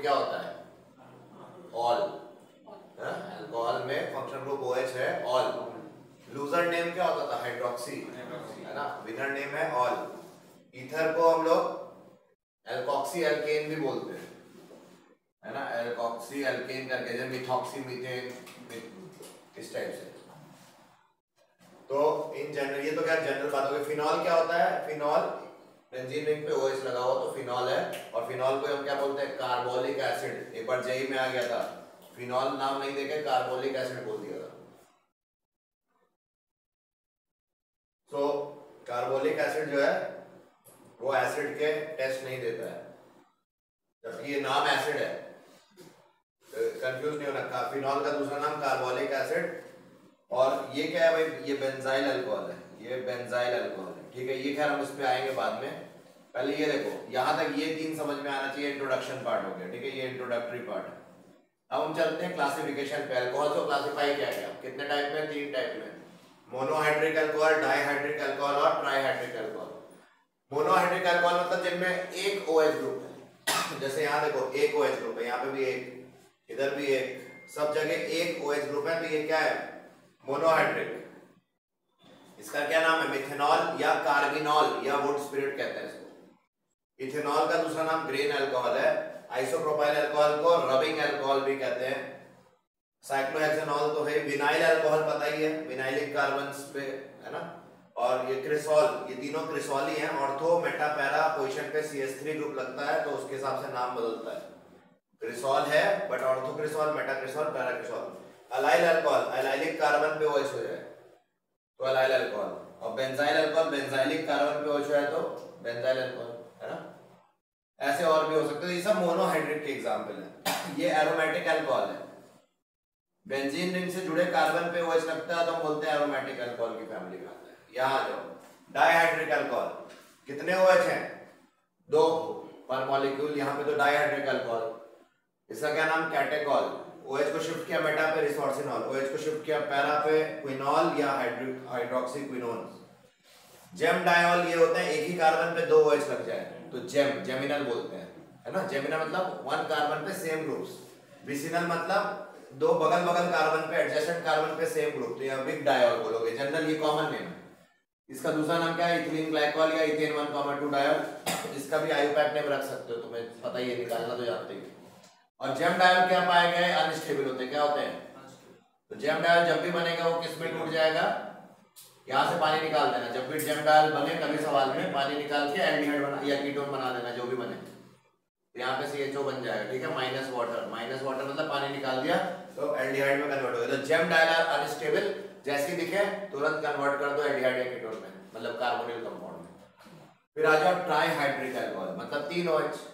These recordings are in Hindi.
ग्रुप क्या होता है? ऑल। अल्कोहल में फंक्शनल ग्रुप OH है ऑल। लूजर नेम क्या होता था? हाइड्रोक्सी, है ना। विनर नेम है ऑल। ईथर को हम लोग एल्कोक्सी एल्केन भी बोलते हैं, है ना, एल्कोक्सी एल्केन करके, जैसे मिथॉक्सी मीथेन, इस टाइप से। तो इन जनरल, ये तो क्या जनरल बात हो गई। फिनॉल क्या होता है? फिनॉल बेंजीन रिंग पे OH लगा हुआ तो फिनॉल है, और फिनॉल को हम क्या बोलते हैं? Carbolic acid. एक बार जेई में आ गया था, फिनॉल नाम नहीं देके कार्बोलिक एसिड बोल दिया था। तो कार्बोलिक एसिड जो है वो एसिड के टेस्ट नहीं देता है, जबकि ये नाम एसिड है, कंफ्यूज नहीं होना। फिनॉल का दूसरा नाम कार्बोलिक एसिड। और ये क्या है भाई? ये बेंजाइल अल्कोहल है, ये बेंजाइल अल्कोहल है, ठीक है। ये खैर हम इस पे आएंगे बाद में। पहले ये देखो, यहां तक ये तीन समझ में आना चाहिए। इंट्रोडक्शन पार्ट हो गया, ठीक है, ये इंट्रोडक्टरी पार्ट है। अब हम चलते हैं क्लासिफिकेशन पे। अल्कोहल को क्लासिफाई किया गया कितने टाइप में? 3 टाइप में, मोनोहाइड्रिक अल्कोहल, डाइहाइड्रिक अल्कोहल और ट्राइहाइड्रिक अल्कोहल। मोनोहाइड्रिक अल्कोहल मतलब जिनमें एक OH ग्रुप है, जैसे यहाँ देखो एक OH ग्रुप है, यहाँ पे भी एक, इधर भी एक, सब जगह एक OH ग्रुप है, तो ये क्या है? मोनोहाइड्रिक। इसका क्या नाम है? मिथेनॉल या कार्बिनॉल या वुड स्पिरिट कहते हैं इसको। इथेनॉल का दूसरा नाम ग्रेन अल्कोहल है। आइसोप्रोपाइल अल्कोहल को रबिंग अल्कोहल भी कहते हैं। साइक्लोहेक्सेनॉल तो है। विनाइल अल्कोहल पता ही है, विनाइलिक कार्बन्स पे, है ना। और ये क्रिसॉल, ये तीनों क्रिसॉल ही हैं। ऑर्थो मेटा पैरा पोजीशन पे CH3 ग्रुप लगता है तो उसके हिसाब से नाम बदलता है। क्रिसॉल है but ortho cresol, meta cresol, para cresol. Allyl alcohol, allylic carbon पे OH हो जाए तो अलाइल अल्कोहल, और बेंजाइल अल्कोहल बेंजाइलिक कार्बन पे OH है तो बेंजाइल अल्कोहल, है ना। ऐसे और भी हो सकते हैं। ये सब मोनोहाइड्रिक के एग्जांपल है। ये एरोमेटिक अल्कोहल है, बेंजीन रिंग से जुड़े कार्बन पे OH लगता है तो हम बोलते हैं एरोमेटिक अल्कोहल की फैमिली में आता है। यहां आ जाओ, डाइहाइड्रिक अल्कोहल, कितने OH हैं? 2 पर मॉलिक्यूल। यहाँ पे तो डाइहाइड्रिक अल्कोहल, इसका क्या नाम? कैटेकॉल। OH को शिफ्ट किया मेटा पे रिसोर्सिनॉल, OH को शिफ्ट किया पैरा पे क्विनॉल या हाइड्रोक्सी क्विनोन। जेम डायोल, ये होते हैं एक ही कार्बन पे 2 OH लग जाए तो जेम, जेमिनल बोलते हैं, है ना। जेमिनल मतलब 1 कार्बन पे सेम ग्रुप्स। विसिनल मतलब 2 बगल बगल कार्बन पे, एडजेसेंट कार्बन पे सेम ग्रुप, तो यहाँ बिग डायोल बोलोगे। जनरल ये कॉमन नेम है। इसका दूसरा नाम क्या है? इथिलीन ग्लाइकॉल या इथेन 1,2 डायोल। इसका भी आईयूपैक नेम रख सकते हो, तुम्हें पता ही है, निकालना तो जानते ही। और जेम डायोल क्या पाए गए? अनस्टेबल होते हैं। क्या होते हैं? तो जेम डायोल जब भी बनेगा वो किस में टूट जाएगा? यहाँ से पानी निकाल देना। जब भी जेम डायोल बने कभी सवाल में, पानी निकाल के एल्डिहाइड बना या कीटोन बना देना, जो भी बने। तो यहाँ पे CHO बन जाएगा, ठीक है। माइनस वाटर, माइनस वाटर मतलब पानी निकाल दिया तो एल्डिहाइड में कन्वर्ट हो गया। तो जेम डायोल आर अनस्टेबल, जैसे दिखे तुरंत कन्वर्ट कर दो एल्डिहाइड या कीटोन में, मतलब कार्बोनिल कंपाउंड में। फिर आ जाओ ट्राइहाइड्रिक अल्कोहल, मतलब 3 OH।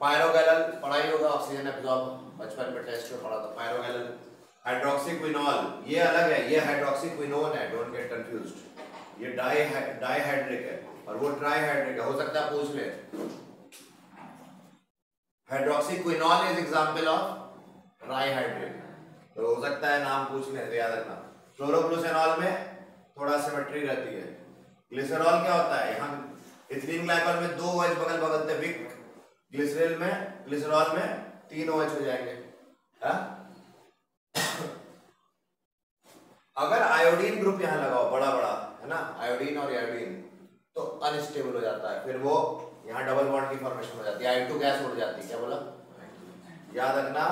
पायरोगैलल पढ़ाई होगा, ऑक्सीजन एब्जॉर्ब, बचपन में टेस्ट में पढ़ा था पायरोगैलल। हाइड्रोक्सीक्विनॉल ये अलग है, ये हाइड्रोक्सीक्विनोन है, डोंट गेट कंफ्यूज्ड। ये डाइहाइड्रिक है और वो ट्राइहाइड्रिक है, हो सकता है पूछ ले। हाइड्रोक्सीक्विनॉल इज एग्जांपल ऑफ ट्राइहाइड्रिक, तो हो सकता है नाम पूछ ले तो याद रखना। क्लोरोग्लिसरॉल में थोड़ा सिमेट्री रहती है। ग्लिसरॉल क्या होता है? यहाँ इथिलीन ग्लाइकॉल में 2 OH बगल बगल थे विक, ग्लिसरॉल में 3 OH हो जाएंगे, है? अगर आयोडीन ग्रुप यहाँ लगाओ बड़ा बड़ा, है ना, आयोडीन और आयोडीन, तो अनस्टेबल हो जाता है। फिर वो यहाँ डबल बॉन्ड की फॉर्मेशन हो जाती है, I2 गैस उड़ जाती है। क्या बोला? याद रखना,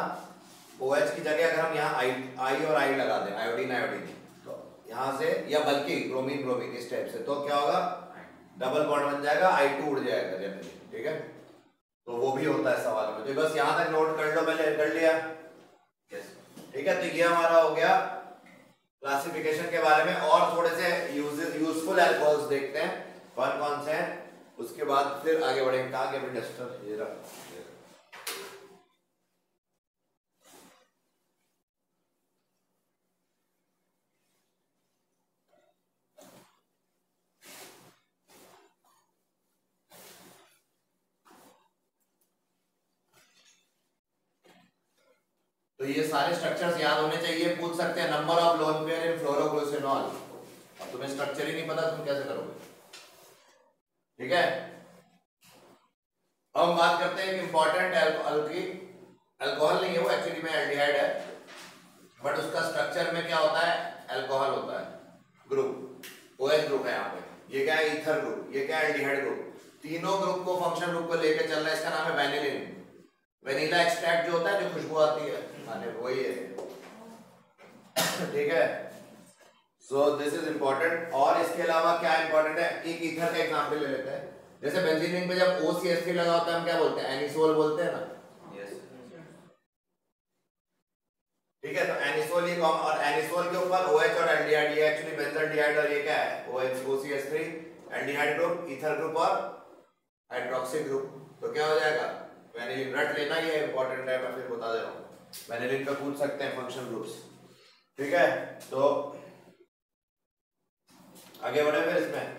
OH की जगह अगर हम यहाँ I और I लगा दें, आयोडीन आयोडीन, तो यहाँ से, या बल्कि ब्रोमीन ब्रोमीन इस टाइप से, तो क्या होगा? डबल बॉन्ड बन जाएगा, I2 उड़ जाएगा जनरली, ठीक है। तो वो भी होता है सवाल में, तो बस यहाँ तक नोट कर लो, पहले कर लिया, ठीक है। तो ये हमारा हो गया क्लासिफिकेशन के बारे में। और थोड़े से यूजफुल अल्कोहल्स देखते हैं कौन कौन से हैं, उसके बाद फिर आगे बढ़ेंगे। कहाँ गया डस्टर? ये रहा। तो ये सारे स्ट्रक्चर्स याद होने चाहिए। पूछ सकते हैं नंबर ऑफ लोन पेयर इन फ्लोरोग्लिसरॉल, अब तुम्हें स्ट्रक्चर ही नहीं पता, तुम कैसे करोगे? ठीक है। अब हम बात करते हैं कि इंपॉर्टेंट अल्कोहल नहीं है वो, एक्चुअली में एल्डिहाइड है, बट उसका स्ट्रक्चर में क्या होता है, अल्कोहल होता है, ग्रुप OH ग्रुप है यहाँ पे। ये क्या है, ईथर ग्रुप, ये क्या है, एल्डिहाइड ग्रुप। तीनों ग्रुप को, फंक्शन ग्रुप को लेकर चल रहा है, इसका नाम है वेनिलिन। वेनिला एक्सट्रैक्ट जो होता है, जो खुशबू आती है खाने, वही है। ठीक है, सो दिस इज इंपॉर्टेंट। और इसके अलावा क्या इंपॉर्टेंट है, एक ईथर का एग्जांपल ले लेते हैं। जैसे बेंजीन रिंग पे जब OCH3 लगा होता है, हम क्या बोलते हैं, एनिसोल बोलते हैं ना। ठीक है, तो एनिसोल ये कॉमन, और एनिसोल के ऊपर OH और एल्डिहाइड, ये एक्चुअली बेंजल्डिहाइड, और ये क्या है, OCH3 aldehyde group, ether group और हाइड्रोक्सी ग्रुप। तो क्या हो जाएगा, वेनिलिन। रट लेना, ये इंपॉर्टेंट है, मैं फिर बता दे रहा हूं। वेनिलिन पे पूछ सकते हैं फंक्शन ग्रुप्स। ठीक है, तो आगे बढ़े फिर इसमें।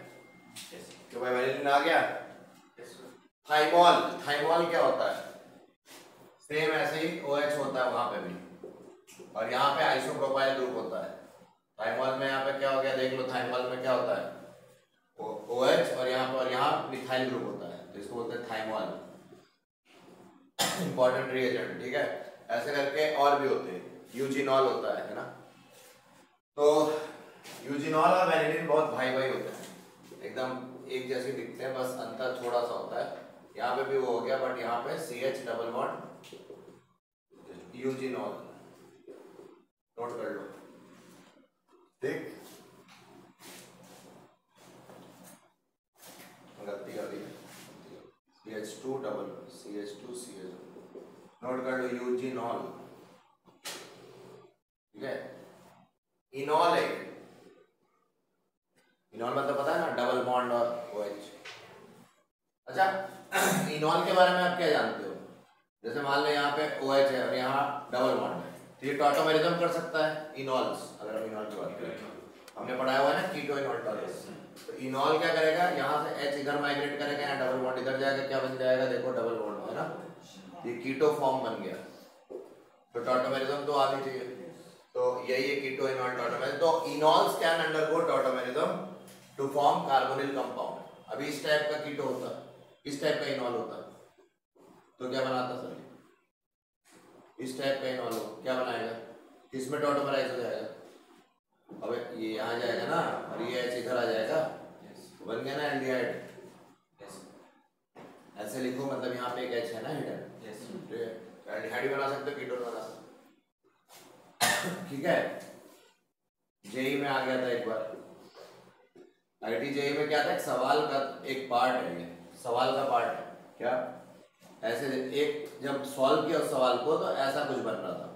तो भाई वेनिलिन आ गया। थाइमोल, थाइमोल क्या होता है, सेम ऐसे ही OH होता है वहां पे भी, और यहाँ पे आइसोप्रोपाइल ग्रुप होता है। थाइमोल में यहाँ पे क्या हो गया, देख लो, थाइमोल में क्या होता है, OH, और यहाँ पर, यहाँ मिथाइल ग्रुप होता है, तो इसको बोलते हैं थाइमोल, इंपॉर्टेंट रिएजेंट। ठीक है, ऐसे करके और भी होते हैं, यूजिनॉल होता है ना। तो यूजिनॉल और वेनिलिन बहुत भाई भाई होते हैं, एकदम एक जैसे दिखते हैं, बस अंतर थोड़ा सा होता है। यहाँ पे भी वो हो गया, बट यहाँ पे CH double bond eugenol, note कर लो। ठीक, गलती कर दी, CH2 double CH2 CH, note कर लो, यूजिनॉल। ठीक है, इनॉल है, इनॉल मतलब पता है ना, डबल बॉन्ड और OH। अच्छा, इनॉल के बारे में आप क्या जानते हो, जैसे मान लो यहाँ पे OH है और यहाँ डबल बॉन्ड है, तो ये टॉटोमेरिज्म कर सकता है, इनॉल्स। अगर हम इनॉल की बात करें, हमने पढ़ाया हुआ है ना, कीटो इनॉल टॉलरेंस। तो इनॉल क्या करेगा, यहाँ से H इधर माइग्रेट करेगा, यहाँ डबल बॉन्ड इधर जाएगा, क्या बन जाएगा, देखो डबल बॉन्ड है ना, ये कीटो फॉर्म बन गया। तो टॉटोमेरिज्म तो आनी चाहिए, तो यही है कीटो इनॉल टॉटोमेरिज्म। तो enols can undergo tautomerism to form carbonyl compound. अभी इस टाइप का कीटो होता, इस टाइप का इनॉल होता, तो क्या बनाता सर, इस टाइप का इनॉल हो, क्या बनाएगा, किसमें टॉटोमराइज हो जाएगा, अब ये यहाँ जाएगा ना, और ये H इधर आ जाएगा, बन गया ना एल्डिहाइड। ऐसे लिखो, मतलब यहाँ पे एक H है ना हिडन, एल्डिहाइड बना सकते हो, कीटोन बना सकते हो। ठीक है, जेई में आ गया था एक बार, IIT जेई में क्या था, एक सवाल का एक पार्ट है, ये सवाल का पार्ट है क्या, ऐसे एक जब सॉल्व किया उस सवाल को, तो ऐसा कुछ बन रहा था,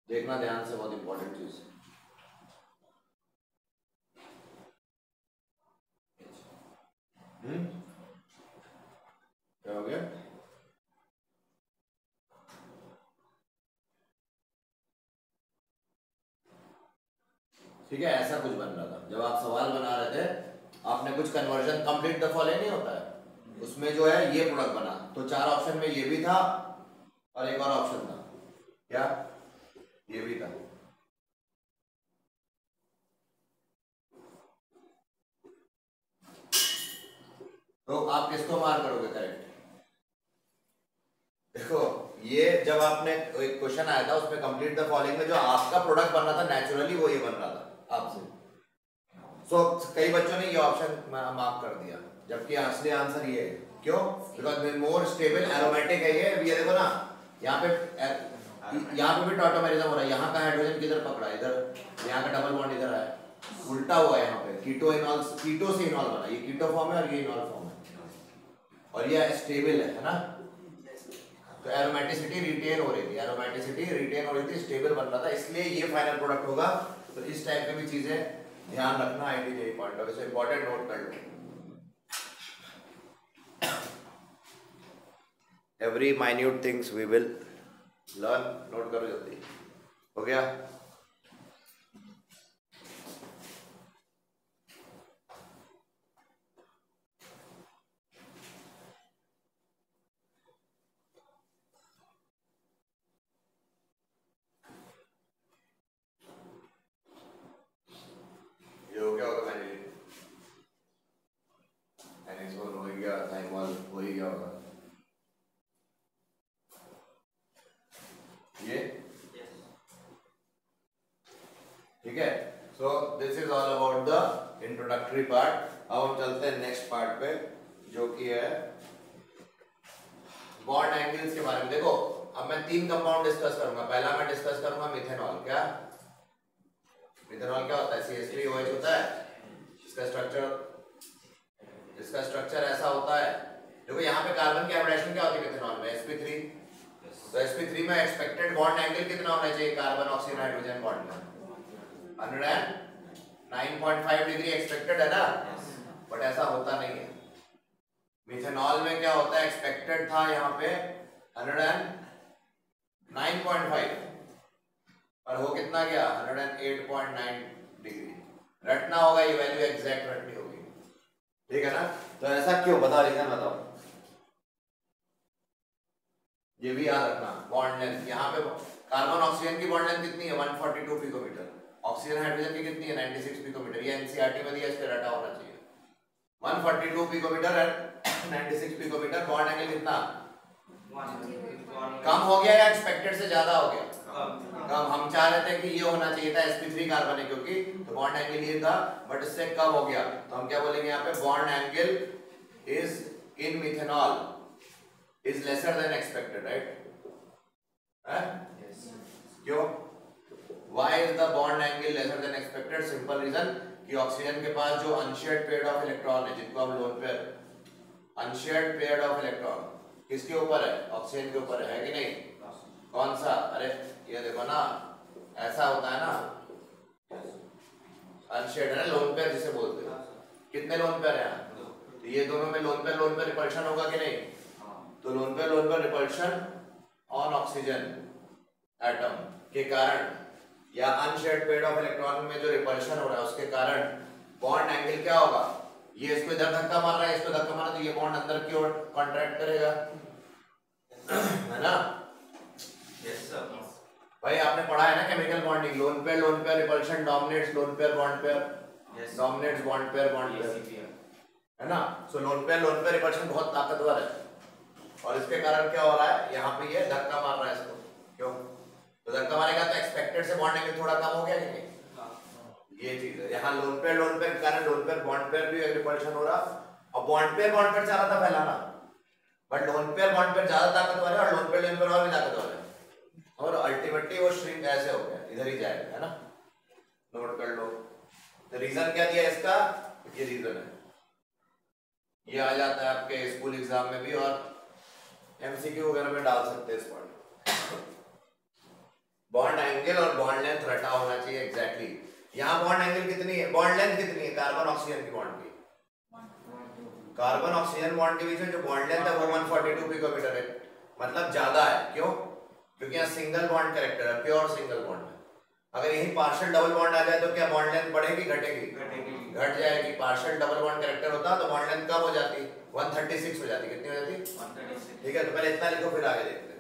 देखना ध्यान से, बहुत इंपॉर्टेंट चीज। क्या हो गया, ठीक है, ऐसा कुछ बन रहा था, जब आप सवाल बना रहे थे, आपने कुछ कन्वर्जन, कंप्लीट द फॉलोइंग नहीं होता है, उसमें जो है ये प्रोडक्ट बना, तो 4 ऑप्शन में ये भी था, और एक और ऑप्शन था, क्या, ये भी था। तो आप किसको मार करोगे करेक्ट, देखो, ये जब आपने एक क्वेश्चन आया था, उसमें कंप्लीट द फॉलोइंग में जो आपका प्रोडक्ट बन रहा था, नेचुरली वो ये बन रहा था आपसे। सो कई बच्चों ने ये ऑप्शन मार्क कर दिया, जबकि असली आंसर ये है, क्यों, बिकॉज मोर स्टेबल एरोमेटिक है ये देखो ना, यहाँ पे भी टॉटोमेरिज्म हो रहा है, यहाँ का हाइड्रोजन किधर पकड़ा, इधर, यहाँ का डबल बॉन्ड इधर है, उल्टा हुआ है, यहाँ पे कीटो इनॉल, कीटो से इनॉल बना, ये कीटो फॉर्म है और ये इनॉल फॉर्म है, और ये स्टेबल है ना, तो एरोमेटिसिटी रिटेन हो रही थी, एरोमेटिसिटी रिटेन हो रही थी, स्टेबल बन रहा था, इसलिए ये फाइनल प्रोडक्ट होगा। तो इस टाइप की भी चीजें ध्यान रखना, IIT JEE point of view से इंपॉर्टेंट, नोट कर लो। Every minute things we will learn, note करो जल्दी, हो गया। ये हो गया होगा, मैंने एनिसोल हो गया, थाइमोल हो गया, ठीक है, so this is all about the introductory part. अब हम चलते हैं नेक्स्ट पार्ट पे जो कि है बॉन्ड एंगल्स के बारे में। देखो अब मैं 3 कंपाउंड डिस्कस करूंगा। पहला मैं डिस्कस करूंगा मिथेनॉल। क्या मिथेनॉल क्या होता है? CH3OH होता है। इसका स्ट्रक्चर ऐसा होता है। देखो यहाँ पे कार्बन की हाइब्रिडेशन क्या होती है मिथेनॉल में? sp3। तो sp3 में एक्सपेक्टेड बॉन्ड एंगल कितना होना चाहिए कार्बन ऑक्सीजन हाइड्रोजन बॉन्ड का? 109.5 डिग्री एक्सपेक्टेड है ना, बट ऐसा होता नहीं है। मिथेनॉल में क्या होता है? एक्सपेक्टेड था यहाँ पे 109.5 और हो कितना गया? 108.9 डिग्री। रटना होगा ये वैल्यू, एग्जैक्ट रटनी होगी, ठीक है ना। तो ऐसा क्यों? बताओ रीजन बताओ। ये भी याद रखना। बॉन्ड लेंथ यहाँ पे कार्बन ऑक्सीजन की बॉन्ड लेंथ कितनी है? 142 पिकोमीटर। ऑक्सीजन हाइड्रोजन की कितनी है? 96 पिकोमीटर। ये एनसीईआरटी में दिया, इस पे रटा होना चाहिए। 142 picometer and 96 picometer. Bond angle कितना कम हो गया या एक्सपेक्टेड से ज्यादा हो गया? कम। हम चाह रहे थे कि ये होना चाहिए था sp3 कार्बन है क्योंकि, तो बॉन्ड एंगल ये था, बट इससे कम हो गया। तो हम क्या बोलेंगे यहाँ पे? Bond angle is in methanol is lesser than expected, right? क्यों? Why is the bond angle lesser than expected? Simple reason कि ऑक्सीजन के पास जो अनशेयर्ड पेयर्ड ऑफ इलेक्ट्रॉन है, जिनको हम lone pair, unshared paired of electron किसके ऊपर है? ऑक्सीजन के ऊपर है कि नहीं? कौन सा? अरे ये देखो ना, ऐसा होता है ना, अनशेयर्ड है, लोन पेयर जिसे बोलते हैं। कितने लोन पेयर हैं? तो ये दोनों में लोन पेयर रिपल्शन होगा कि नहीं? तो lone pair repulsion on oxygen atom के कारण या अनशेयर्ड पेयर्ड ऑफ इलेक्ट्रॉन में जो रिपल्शन हो रहा है उसके कारण बॉन्ड एंगल क्या होगा? ये इसको इधर धक्का मार रहा है, इसको धक्का मार रहा है, तो ये बॉन्ड अंदर की ओर कॉन्ट्रैक्ट करेगा, है ना? Yes sir. भाई आपने पढ़ा है ना chemical bonding, lone pair repulsion dominates lone pair bond pair, dominates bond pair, है ना? सो लोन पेयर रिपल्शन बहुत ताकतवर है और इसके कारण क्या हो रहा है? यहाँ पे ये धक्का मार रहा है इसको। क्यों? तो धक्का मारेगा तो एक्सपेक्टेड से बॉन्ड एंगल थोड़ा कम हो गया कि नहीं? ये चीज है। यहाँ लोन पेयर के कारण लोन पेयर बॉन्ड पेयर भी रिपल्शन हो रहा, और बॉन्ड पेयर चाह रहा था फैलाना, बट लोन पेयर ज्यादा ताकतवर है और लोन पेयर और भी ताकतवर है, और अल्टीमेटली वो श्रिंक ऐसे हो गया, इधर ही जाएगा, है ना? नोट कर लो। तो रीजन क्या दिया इसका? ये रीजन है, ये आ जाता है आपके स्कूल एग्जाम में भी और एमसीक्यू वगैरह में डाल सकते हैं इस पॉइंट। बॉन्ड एंगल और बॉन्ड लेंथ रटा होना चाहिए एग्जैक्टली। यहाँ बॉन्ड एंगल कितनी है? बॉन्ड लेंथ कितनी है कार्बन ऑक्सीजन की बॉन्ड की? कार्बन ऑक्सीजन बॉन्ड के बीच में जो बॉन्ड लेंथ है वो 142 पिकोमीटर है, मतलब ज्यादा है। क्यों? क्योंकि यहाँ सिंगल बॉन्ड कैरेक्टर है, प्योर सिंगल बॉन्ड है। अगर यही पार्शियल डबल बॉन्ड आ जाए तो क्या बॉन्ड लेंथ बढ़ेगी घटेगी? घट जाएगी। पार्शियल डबल बॉन्ड कैरेक्टर होता तो बॉन्ड लेंथ कम हो जाती, 136 हो जाती। कितनी हो जाती? 136। ठीक है, तो पहले इतना लिखो फिर आगे देखते हैं।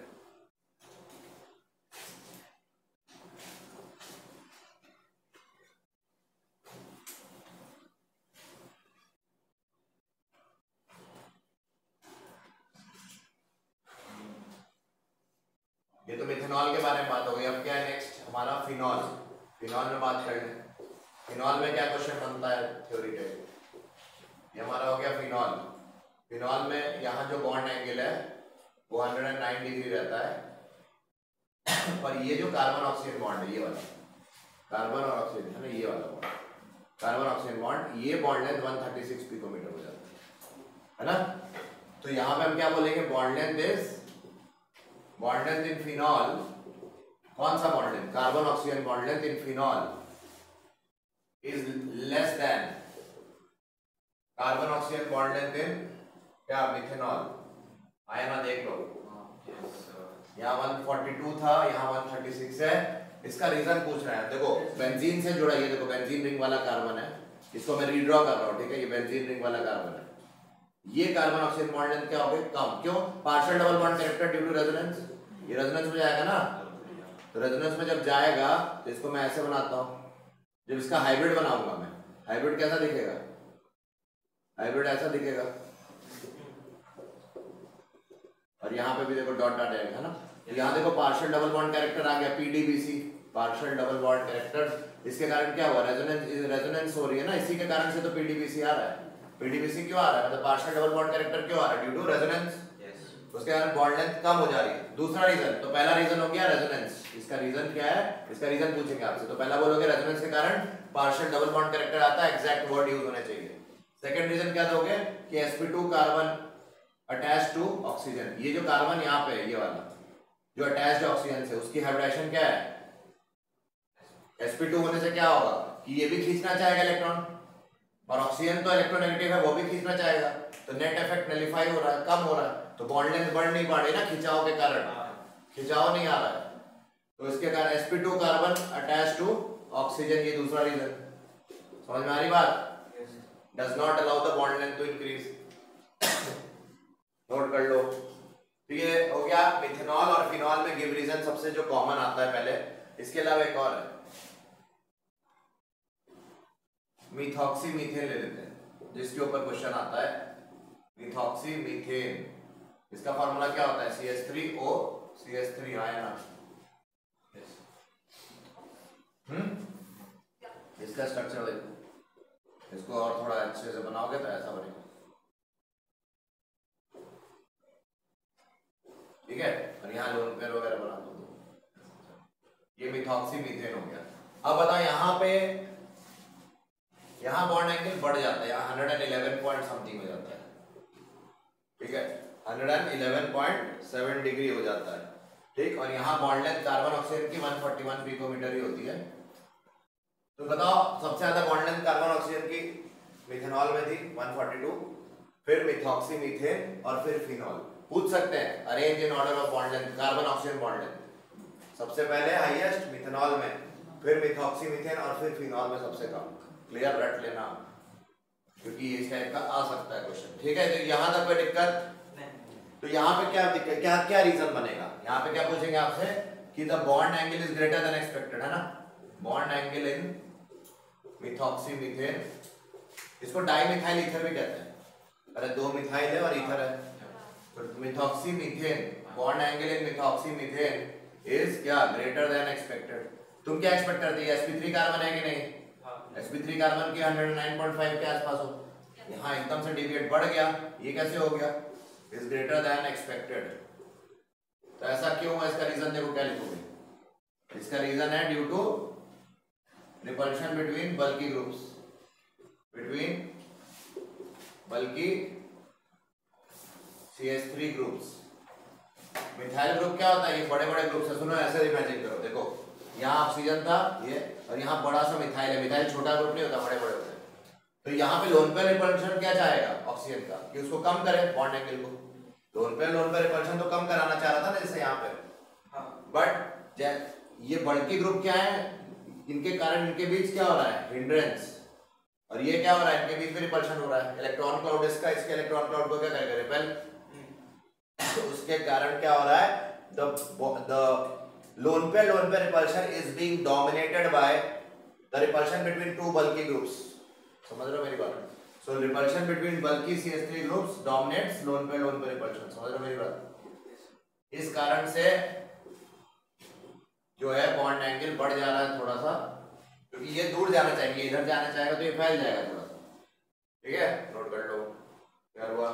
ये तो मिथेनॉल के बारे में बात हो गई। अब क्या है नेक्स्ट हमारा? फिनॉल। फिनॉल में बात कर लें। फिनॉल में क्या क्वेश्चन बनता है थ्योरी पे? ये हमारा हो गया फिनॉल। फिनॉल में यहाँ जो बॉन्ड एंगल है वो 109 डिग्री रहता है, पर ये जो कार्बन ऑक्सीजन बॉन्ड है, ये वाला कार्बन और ऑक्सीजन है ना, ये वाला बॉन्ड कार्बन ऑक्सीजन बॉन्ड, ये बॉन्ड लेंथ 136 पिकोमीटर हो जाता है ना? तो यहाँ पे हम क्या बोलेंगे? बॉन्ड लेंथ इन फिनॉल, कौन सा bond length? Carbon oxygen bond length in phenol is less than carbon oxygen bond length in क्या? मिथेनॉल। आया ना? देख लो, यहाँ 142 था, यहाँ 136 है। इसका रीजन पूछ रहे हैं। देखो बेंजीन से जुड़ा, ये देखो बेंजीन रिंग वाला कार्बन है, इसको मैं रीड्रॉ कर रहा हूँ, ठीक है? ये बेंजीन रिंग वाला कार्बन है, ये कार्बन ऑक्सीजन बॉन्ड लेंथ क्या हो गई? कम। क्यों? Partial double bond character due to resonance. ये रेजोनेंस में जाएगा ना, तो रेजोनेंस में जब जाएगा तो इसको मैं ऐसे बनाता हूँ। जब इसका हाइब्रिड बनाऊंगा मैं, हाइब्रिड कैसा दिखेगा? हाइब्रिड ऐसा दिखेगा, और यहाँ पे भी देखो डॉट डॉट आएगा, है ना? यहाँ देखो पार्शियल डबल बॉन्ड कैरेक्टर आ गया, PDBC, partial double bond characters. इसके कारण क्या हुआ, रेजोनेंस हो रही है ना, इसी के कारण से तो पीडीबीसी आ रहा है। पीडीबीसी क्यों आ रहा है, मतलब पार्शियल डबल बॉन्ड कैरेक्टर क्यों आ रहा है, ड्यू टू रेजोनेंस। उसके कारण बॉन्ड लेंथ कम हो जा रही है। दूसरा रीजन, तो पहला रीजन हो गया रेजोनेंस, इसका रीजन क्या है, इसका रीजन पूछेंगे आपसे, तो पहला बोलोगे रेजोनेंस के कारण पार्शियल डबल बॉन्ड कैरेक्टर आता है, एग्जैक्ट वर्ड यूज होने चाहिए। सेकंड रीजन क्या दोगे कि sp2 carbon attach to oxygen, ये जो कार्बन यहाँ पे है ये वाला जो अटैच्ड ऑक्सीजन से, उसकी हाइब्रिडेशन क्या है, sp2 होने से क्या होगा कि ये भी खींचना चाहेगा इलेक्ट्रॉन, और ऑक्सीजन तो इलेक्ट्रोनेगेटिव है वो भी खींचना चाहेगा, तो नेट इफेक्ट नलिफाई हो रहा है, कम हो रहा है, तो बॉन्ड लेंथ बढ़ नहीं पा रही ना खिंचाव के कारण, खिंचाव नहीं आ रहा है, तो इसके कारण sp2 carbon attach to oxygen, ये दूसरा रीजन। समझ में आ रही बात, does not allow the bond length to increase, note कर लो। तो ये हो गया मिथेनॉल और फिनॉल में गिव रीजन सबसे जो कॉमन आता है पहले। इसके अलावा एक और है, मिथॉक्सी मीथेन ले लेते हैं, जिसके ऊपर क्वेश्चन आता है, मिथॉक्सी मीथेन, इसका फार्मूला क्या होता है, CH3O CH3 आया ना, इसका स्ट्रक्चर देखो, इसको और थोड़ा अच्छे से बनाओगे तो ऐसा बनेगा, ठीक है, और यहाँ लोन पेयर वगैरह बना दो, ये मिथॉक्सी मीथेन हो गया। अब बताओ यहाँ पे, यहाँ बॉन्ड एंगल बढ़ जाता है, यहाँ 111 पॉइंट समथिंग हो जाता है, ठीक है, 111.7 डिग्री हो जाता है, ठीक, और यहाँ बॉन्ड लेंथ कार्बन ऑक्सीजन की 141 पिकोमीटर ही होती है। तो बताओ सबसे ज्यादा बॉन्ड लेंथ कार्बन ऑक्सीजन की मिथेनॉल में थी 142, फिर मिथॉक्सी मीथेन और फिर फिनॉल। पूछ सकते हैं arrange in order of bond length, carbon oxygen bond length सबसे पहले हाईएस्ट मिथेनॉल में, फिर मिथॉक्सी मीथेन और फिर फिनॉल में सबसे कम। क्लियर, रट लेना क्योंकि इस टाइप का आ सकता है क्वेश्चन, ठीक है। तो यहाँ तक कोई दिक्कत, तो यहाँ पे क्या दिक्कत, क्या क्या रीजन बनेगा, यहाँ पे क्या पूछेंगे आपसे कि the bond angle is greater than expected, है ना, bond angle in methoxy methane, इसको डाइमिथाइल ईथर भी कहते हैं, अरे दो मिथाइल है और ईथर है, तो methoxy methane, bond angle in methoxy methane is क्या, ग्रेटर देन एक्सपेक्टेड। तुम क्या एक्सपेक्ट करते हैं, sp3 कार्बन है कि नहीं, sp3 कार्बन की 109.5 के आसपास हो, यहाँ एकदम से डिविएट बढ़ गया, ये कैसे हो गया, इज ग्रेटर देन एक्सपेक्टेड। तो ऐसा क्यों है, इसका रीजन देखो क्या लिखोगे, इसका रीजन है due to repulsion between bulky groups, between bulky CH3 groups. Methyl group क्या होता है, ये बड़े बड़े ग्रुप्स है, सुनो ऐसे इमेजिन करो, देखो यहाँ ऑक्सीजन था ये, और यहाँ बड़ा सा मिथाइल है, मिथाइल छोटा ग्रुप नहीं होता, बड़े बड़े होते हैं, तो यहाँ पे लोन पेयर रिपल्शन क्या चाहेगा ऑक्सीजन का, कि उसको कम करे बॉन्ड एंगल को, लोन पेयर रिपल्शन तो कम कराना चाह रहा था ना जैसे यहाँ पे, बट ये बल्की ग्रुप क्या है, इनके कारण इनके बीच क्या हो रहा है, हिंड्रेंस, और ये क्या हो रहा है, इनके बीच में रिपल्शन हो रहा है, इलेक्ट्रॉन क्लाउड इसका, इसके इलेक्ट्रॉन क्लाउड को क्या करेगा, रिपेल, उसके कारण क्या हो रहा है, the lone pair repulsion is being dominated by the repulsion between two bulky groups. समझ रहे हो मेरी बात, so repulsion between bulky CH3 groups dominates lone pair repulsion, समझ रहे हो मेरी बात। इस कारण से जो है बॉन्ड एंगल बढ़ जा रहा है थोड़ा सा, क्योंकि ये दूर जाना चाहिए, इधर जाना चाहेगा तो ये फैल जाएगा थोड़ा सा, ठीक है, नोट कर लो क्या हुआ।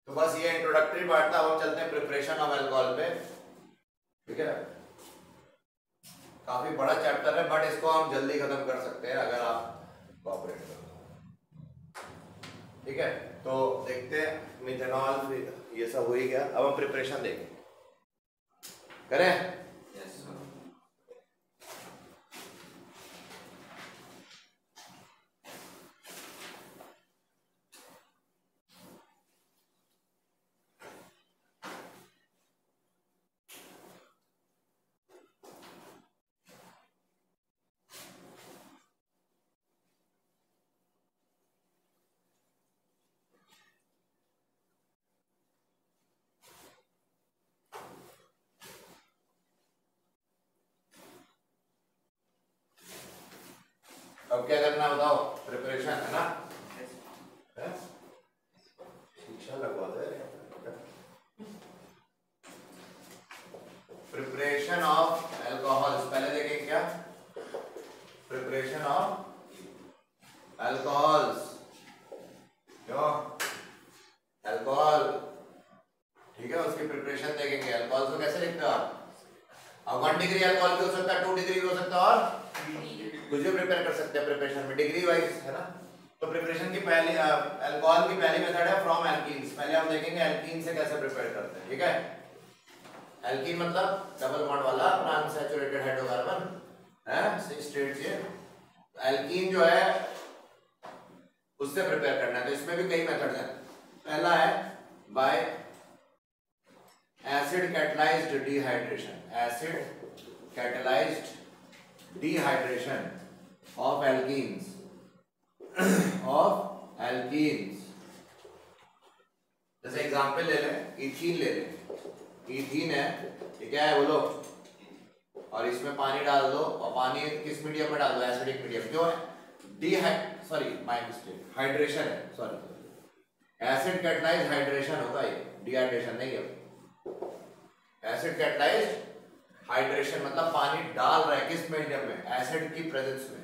तो बस ये इंट्रोडक्टरी पार्ट था, अब हम चलते हैं प्रिपरेशन ऑफ अल्कोहल पे, ठीक है। काफी बड़ा चैप्टर है बट इसको हम जल्दी खत्म कर सकते हैं अगर आप कोऑपरेट करो, ठीक है। तो देखते हैं मिथेनॉल ये सब हो ही गया, अब हम प्रिपरेशन देखें, करें। अब क्या करना है बताओ, प्रिपरेशन है ना, शिक्षा लगवा दे। प्रिपरेशन ऑफ अल्कोहल्स पहले देखें क्या, प्रिपरेशन ऑफ अल्कोहल्स, क्यों अल्कोहल, ठीक है, उसकी प्रिपरेशन देखेंगे। अल्कोहल को कैसे लिखते हो आप, अब 1 डिग्री अल्कोहल भी हो सकता है, 2 डिग्री भी हो सकता है, और कुछ भी प्रिपेयर कर सकते हैं प्रिपरेशन में, डिग्री वाइज है ना। तो प्रिपरेशन की पहली, अल्कोहल की पहली मेथड है फ्रॉम एल्कीन्स। पहले हम देखेंगे एल्कीन से कैसे प्रिपेयर करते हैं, ठीक है। एल्कीन मतलब डबल बॉन्ड वाला अपना अनसैचुरेटेड हाइड्रोकार्बन है, 6 स्टेट्स। ये एल्कीन जो है उससे प्रिपेयर करना है, तो इसमें भी कई मेथड हैं। पहला है bye acid catalysed dehydration, acid catalysed dehydration of alkenes, of alkenes. जैसे एग्जांपल ले लें, इथीन ले लें। इथीन है, ये क्या है बोलो, और इसमें पानी डाल दो, और पानी किस मीडियम में डाल दो, एसिडिक मीडियम। क्यों है, माय मिस्टेक, हाइड्रेशन है, सॉरी, एसिड कैटलाइज्ड हाइड्रेशन होगा ये, डिहाइड्रेशन नहीं है। एसिड कैटलाइज्ड हाइड्रेशन मतलब पानी डाल रहा है किस मीडियम में, एसिड की प्रेजेंस में,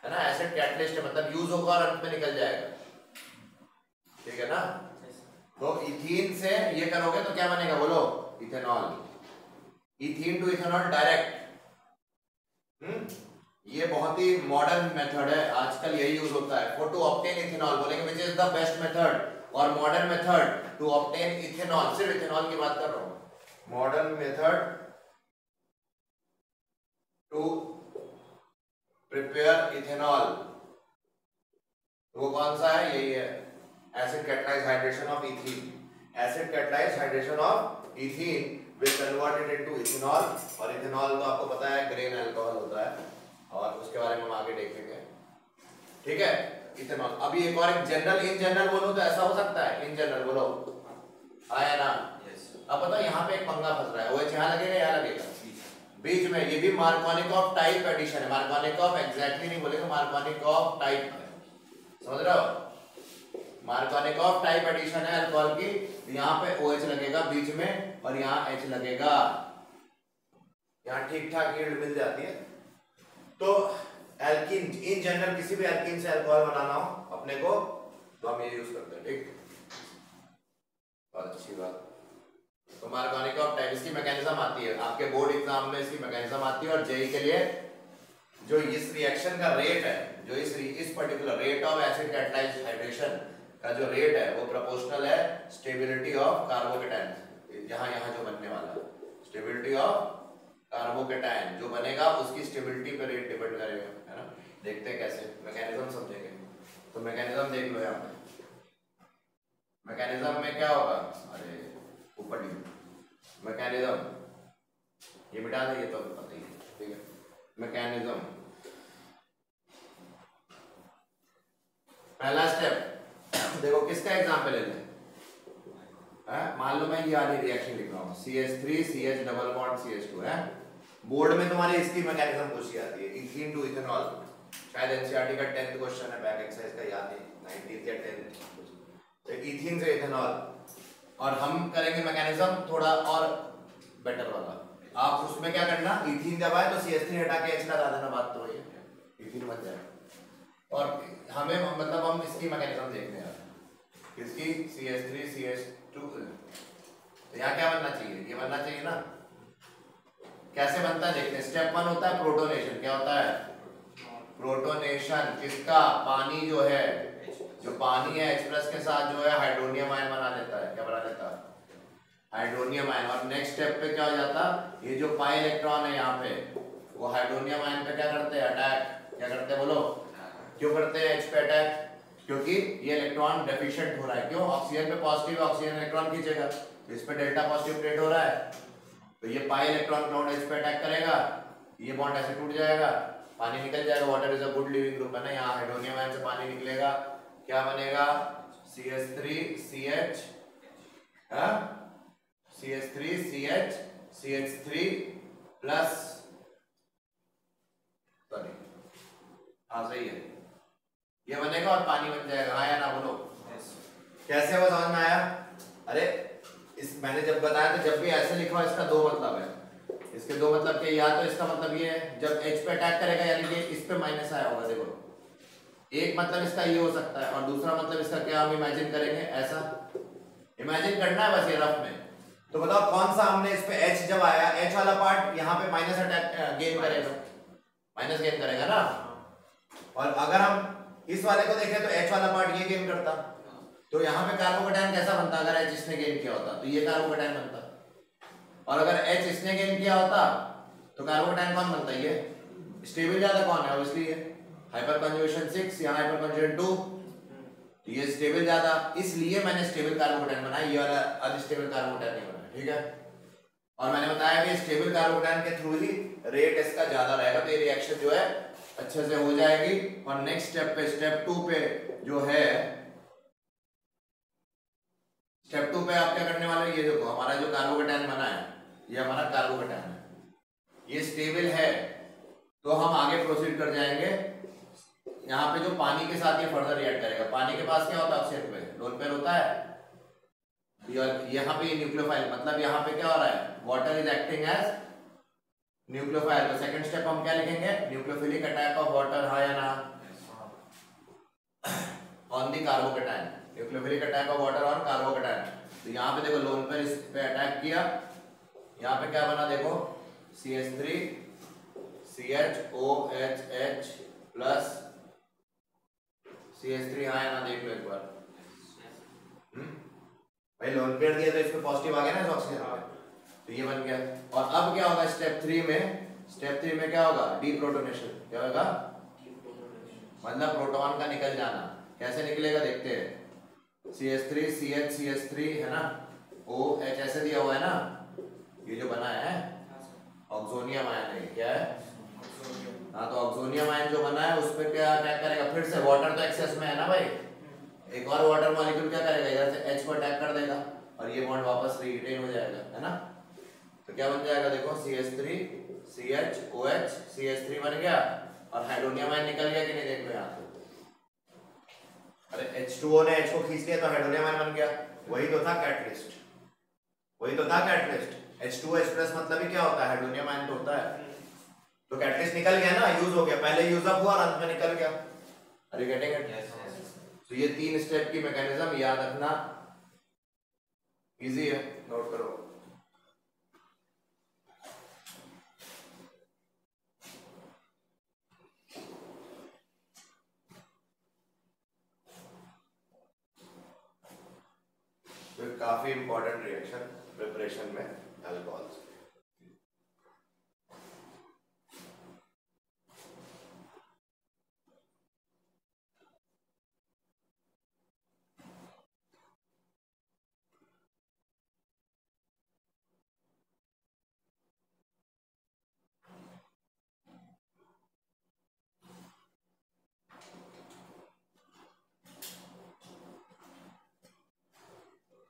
है ना। एसिड कैटलिस्ट मतलब यूज होगा और अंत में निकल जाएगा, ठीक है ना। तो इथीन से ये करोगे तो क्या बनेगा बोलो, ethanol. Ethene to ethanol direct, ये बहुत ही मॉडर्न मेथड है, आजकल यही यूज होता है फॉर टू ऑब्टेन इथेनॉल। बोलेंगे which is the best method और modern method to obtain ethanol, सिर्फ इथेनॉल की बात कर रहा हूं। Modern method to prepare ethanol, वो कौन सा है, यही है, acid catalysed hydration of ethene. Acid catalysed hydration of ethene will convert it into ethanol, और इथेनॉल तो आपको पता है ग्रेन अल्कोहल होता है, और उसके बारे में हम आगे देखेंगे, ठीक है। इथेनॉल। अभी एक और जनरल, इन जनरल बोलो तो ऐसा हो सकता है, इन जनरल बोलो, आया ना। अब बताओ यहाँ पे एक पंगा फंस रहा है, वो यहाँ लगेगा, यहाँ लगेगा बीच में, ये भी मार्कोनिकॉफ टाइप एडिशन है। मार्कोनिकॉफ एग्जैक्टली नहीं बोलेगा, मार्कोनिकॉफ टाइप है, समझ रहे हो। मार्कोनिकॉफ टाइप एडिशन है अल्कोहल की, यहाँ पे OH लगेगा बीच में और यहाँ H लगेगा, यहाँ ठीक ठाक यील्ड मिल जाती है। तो एल्कीन, इन जनरल किसी भी एल्कीन से अल्कोहल बनाना हो अपने को, तो हम ये यूज करते हैं, ठीक, बहुत अच्छी बात। तो मार्कोनिकॉफ टाइप, इसकी मैकेनिज्म आती है आपके बोर्ड एग्जाम में, इसकी मैकेनिज्म आती है। और जेई के लिए जो इस रिएक्शन का रेट है, जो इस particular rate of acid catalysed hydration का जो रेट है वो प्रोपोर्शनल है स्टेबिलिटी ऑफ कार्बोकेटायन। यहाँ यहाँ जो बनने वाला है स्टेबिलिटी ऑफ कार्बोकेटायन जो बनेगा उसकी स्टेबिलिटी पे रेट डिपेंड करेगा, है ना। देखते हैं कैसे मैकेनिज्म समझेंगे। तो मैकेनिज्म देख लो यहाँ पे, मैकेनिज्म में क्या होगा, अरे ऊपर मैकेनिज्म, ये मिटा दे, ये तो पता ही है, ठीक है। मैकेनिज्म, पहला स्टेप देखो, किसका एग्जांपल ले लें, मान लो मैं ये वाली रिएक्शन लिख रहा हूँ, CH3 CH double bond CH2 है। बोर्ड में तुम्हारे इसकी मैकेनिज्म पूछी जाती है, इथीन टू इथेनॉल, शायद एनसीईआरटी का 10th क्वेश्चन है, बैक एक्सरसाइज का, याद नहीं 19th या 10th। तो इथीन से इथेनॉल, और हम करेंगे मैकेनिज्म थोड़ा और बेटर वाला। आप उसमें क्या करना, इथीन जब आए तो CH3 हटा के H लगा देना, बात तो वही है, इथीन बन जाए। और हमें मतलब हम इसकी मैकेनिज्म देखते हैं, इसकी CH3 CH2, तो यहाँ क्या बनना चाहिए, ये बनना चाहिए ना। कैसे बनता है देखते हैं। स्टेप 1 होता है प्रोटोनेशन। क्या होता है, प्रोटोनेशन, किसका, पानी जो है, जो पानी है H+ के साथ जो है हाइड्रोनियम आयन बना लेता है, क्या बना लेता है, हाइड्रोनियम आयन। और नेक्स्ट स्टेप पे क्या हो जाता, ये जो पाई इलेक्ट्रॉन है यहाँ पे, वो हाइड्रोनियम आयन पे क्या करते हैं, अटैक। क्या करते हैं बोलो, क्यों करते हैं H पे अटैक, क्योंकि ये इलेक्ट्रॉन डेफिशिएंट हो रहा है। क्यों, ऑक्सीजन पे पॉजिटिव ऑक्सीजन इलेक्ट्रॉन खींचेगा, तो इस पे डेल्टा पॉजिटिव क्रिएट हो रहा है, तो ये पाई इलेक्ट्रॉन क्लाउड H पे अटैक करेगा, ये बॉन्ड ऐसे टूट जाएगा, पानी निकल जाएगा। Water is a good leaving group है ना, यहाँ हाइड्रोनियम आयन से पानी निकलेगा, क्या बनेगा, CH3 CH, CH3 CH CH3 plus, sorry हाँ सही है, ये बनेगा और पानी बन जाएगा, हाँ या ना बोलो। कैसे वो समझ में आया? अरे इस मैंने जब बताया तो जब भी ऐसे लिखा इसका दो मतलब है, इसके दो मतलब के, या तो इसका मतलब ये है जब H पे अटैक करेगा यानी कि इस पे माइनस आया होगा, देखो एक मतलब इसका ये हो सकता है और दूसरा मतलब इसका क्या हम इमेजिन करेंगे, ऐसा इमेजिन करना है बस ये रफ में। तो बताओ कौन सा हमने इस पे H जब आया, H वाला पार्ट यहाँ पे माइनस अटैक गेन करेगा, माइनस गेन करेगा ना, और अगर हम इस वाले को देखें तो H वाला पार्ट ये गेन करता, तो यहाँ पे कार्बोकेटायन कैसा बनता अगर H इसने गेन किया होता, तो ये कार्बोकेटायन बनता, और अगर H इसने गेन किया होता तो कार्बोकेटायन कौन बनता, ये स्टेबल ज्यादा कौन है, ऑब्वियसली ये हाइपर कंजुगेशन 6 या हाइपर कंजुगेशन 2, तो ये स्टेबल ज्यादा, इसलिए मैंने स्टेबल कार्बोकेटायन बनाया, ये वाला अनस्टेबल कार्बोकेटायन नहीं बनाया, ठीक है। और मैंने बताया कि स्टेबल कार्बोकेटायन के थ्रू ही रेट इसका ज्यादा रहेगा, तो ये रिएक्शन जो है अच्छे से हो जाएगी। और नेक्स्ट स्टेप पे, स्टेप 2 पे जो है, स्टेप 2 पे आप क्या करने वाले हो, ये देखो हमारा जो कार्बोकेटायन बना है, ये हमारा कार्बोकेटायन है, ये स्टेबल है, तो हम आगे प्रोसीड कर जाएंगे। यहाँ पे जो पानी के साथ ये फर्दर रिएक्ट करेगा, पानी के पास क्या होता है ऑक्सीजन पे लोन पेयर होता है, यहाँ पे न्यूक्लियोफाइल, मतलब यहाँ पे क्या हो रहा है, water is acting as nucleophile, तो सेकंड स्टेप हम क्या लिखेंगे, न्यूक्लियोफिलिक अटैक ऑफ वाटर, हाँ या ना, on the carbocation, nucleophilic attack of water on carbocation. तो यहाँ पे देखो लोन पेयर इस पे अटैक किया, यहाँ पे क्या बना देखो, CH3 CHOHH प्लस CH3, हाँ या ना देख लो एक बार, भाई लोन पेयर दिया तो इसमें पॉजिटिव आ गया ना इस ऑक्सीजन पे, तो ये बन गया। और अब क्या होगा स्टेप 3 में, स्टेप 3 में क्या होगा, डीप्रोटोनेशन, क्या होगा, मतलब प्रोटॉन का निकल जाना, कैसे निकलेगा देखते हैं, CH3 CH CH3 है ना, OH ऐसे दिया हुआ है ना, ये जो बना है ऑक्सोनियम आयन है, क्या है, हाँ तो ऑक्सोनियम आयन जो बना है उस पर क्या अटैक करेगा, फिर से वाटर तो एक्सेस में है ना भाई, एक और वाटर मॉलिक्यूल क्या करेगा, इधर से H को अटैक कर देगा और ये बॉन्ड वापस रिटेन हो जाएगा, है ना, तो क्या बन जाएगा देखो, CH3 CHOH CH3 बन गया और हाइड्रोनियम आयन निकल गया कि नहीं, देख लो यहाँ से, अरे H2O ने H को खींच लिया तो हाइड्रोनियम आयन बन गया, वही तो था कैटलिस्ट, वही तो था कैटलिस्ट, H2H+ मतलब ही क्या होता है, हाइड्रोनियम आयन तो होता है, तो कैटलिस्ट निकल गया ना, यूज हो गया, पहले यूज अप हुआ और अंत में निकल गया, अरे गेटिंग इट। तो ये 3 स्टेप की मैकेनिज्म याद रखना, इजी है, नोट करो। तो काफी इंपॉर्टेंट रिएक्शन प्रिपरेशन में अल्कोहल्स।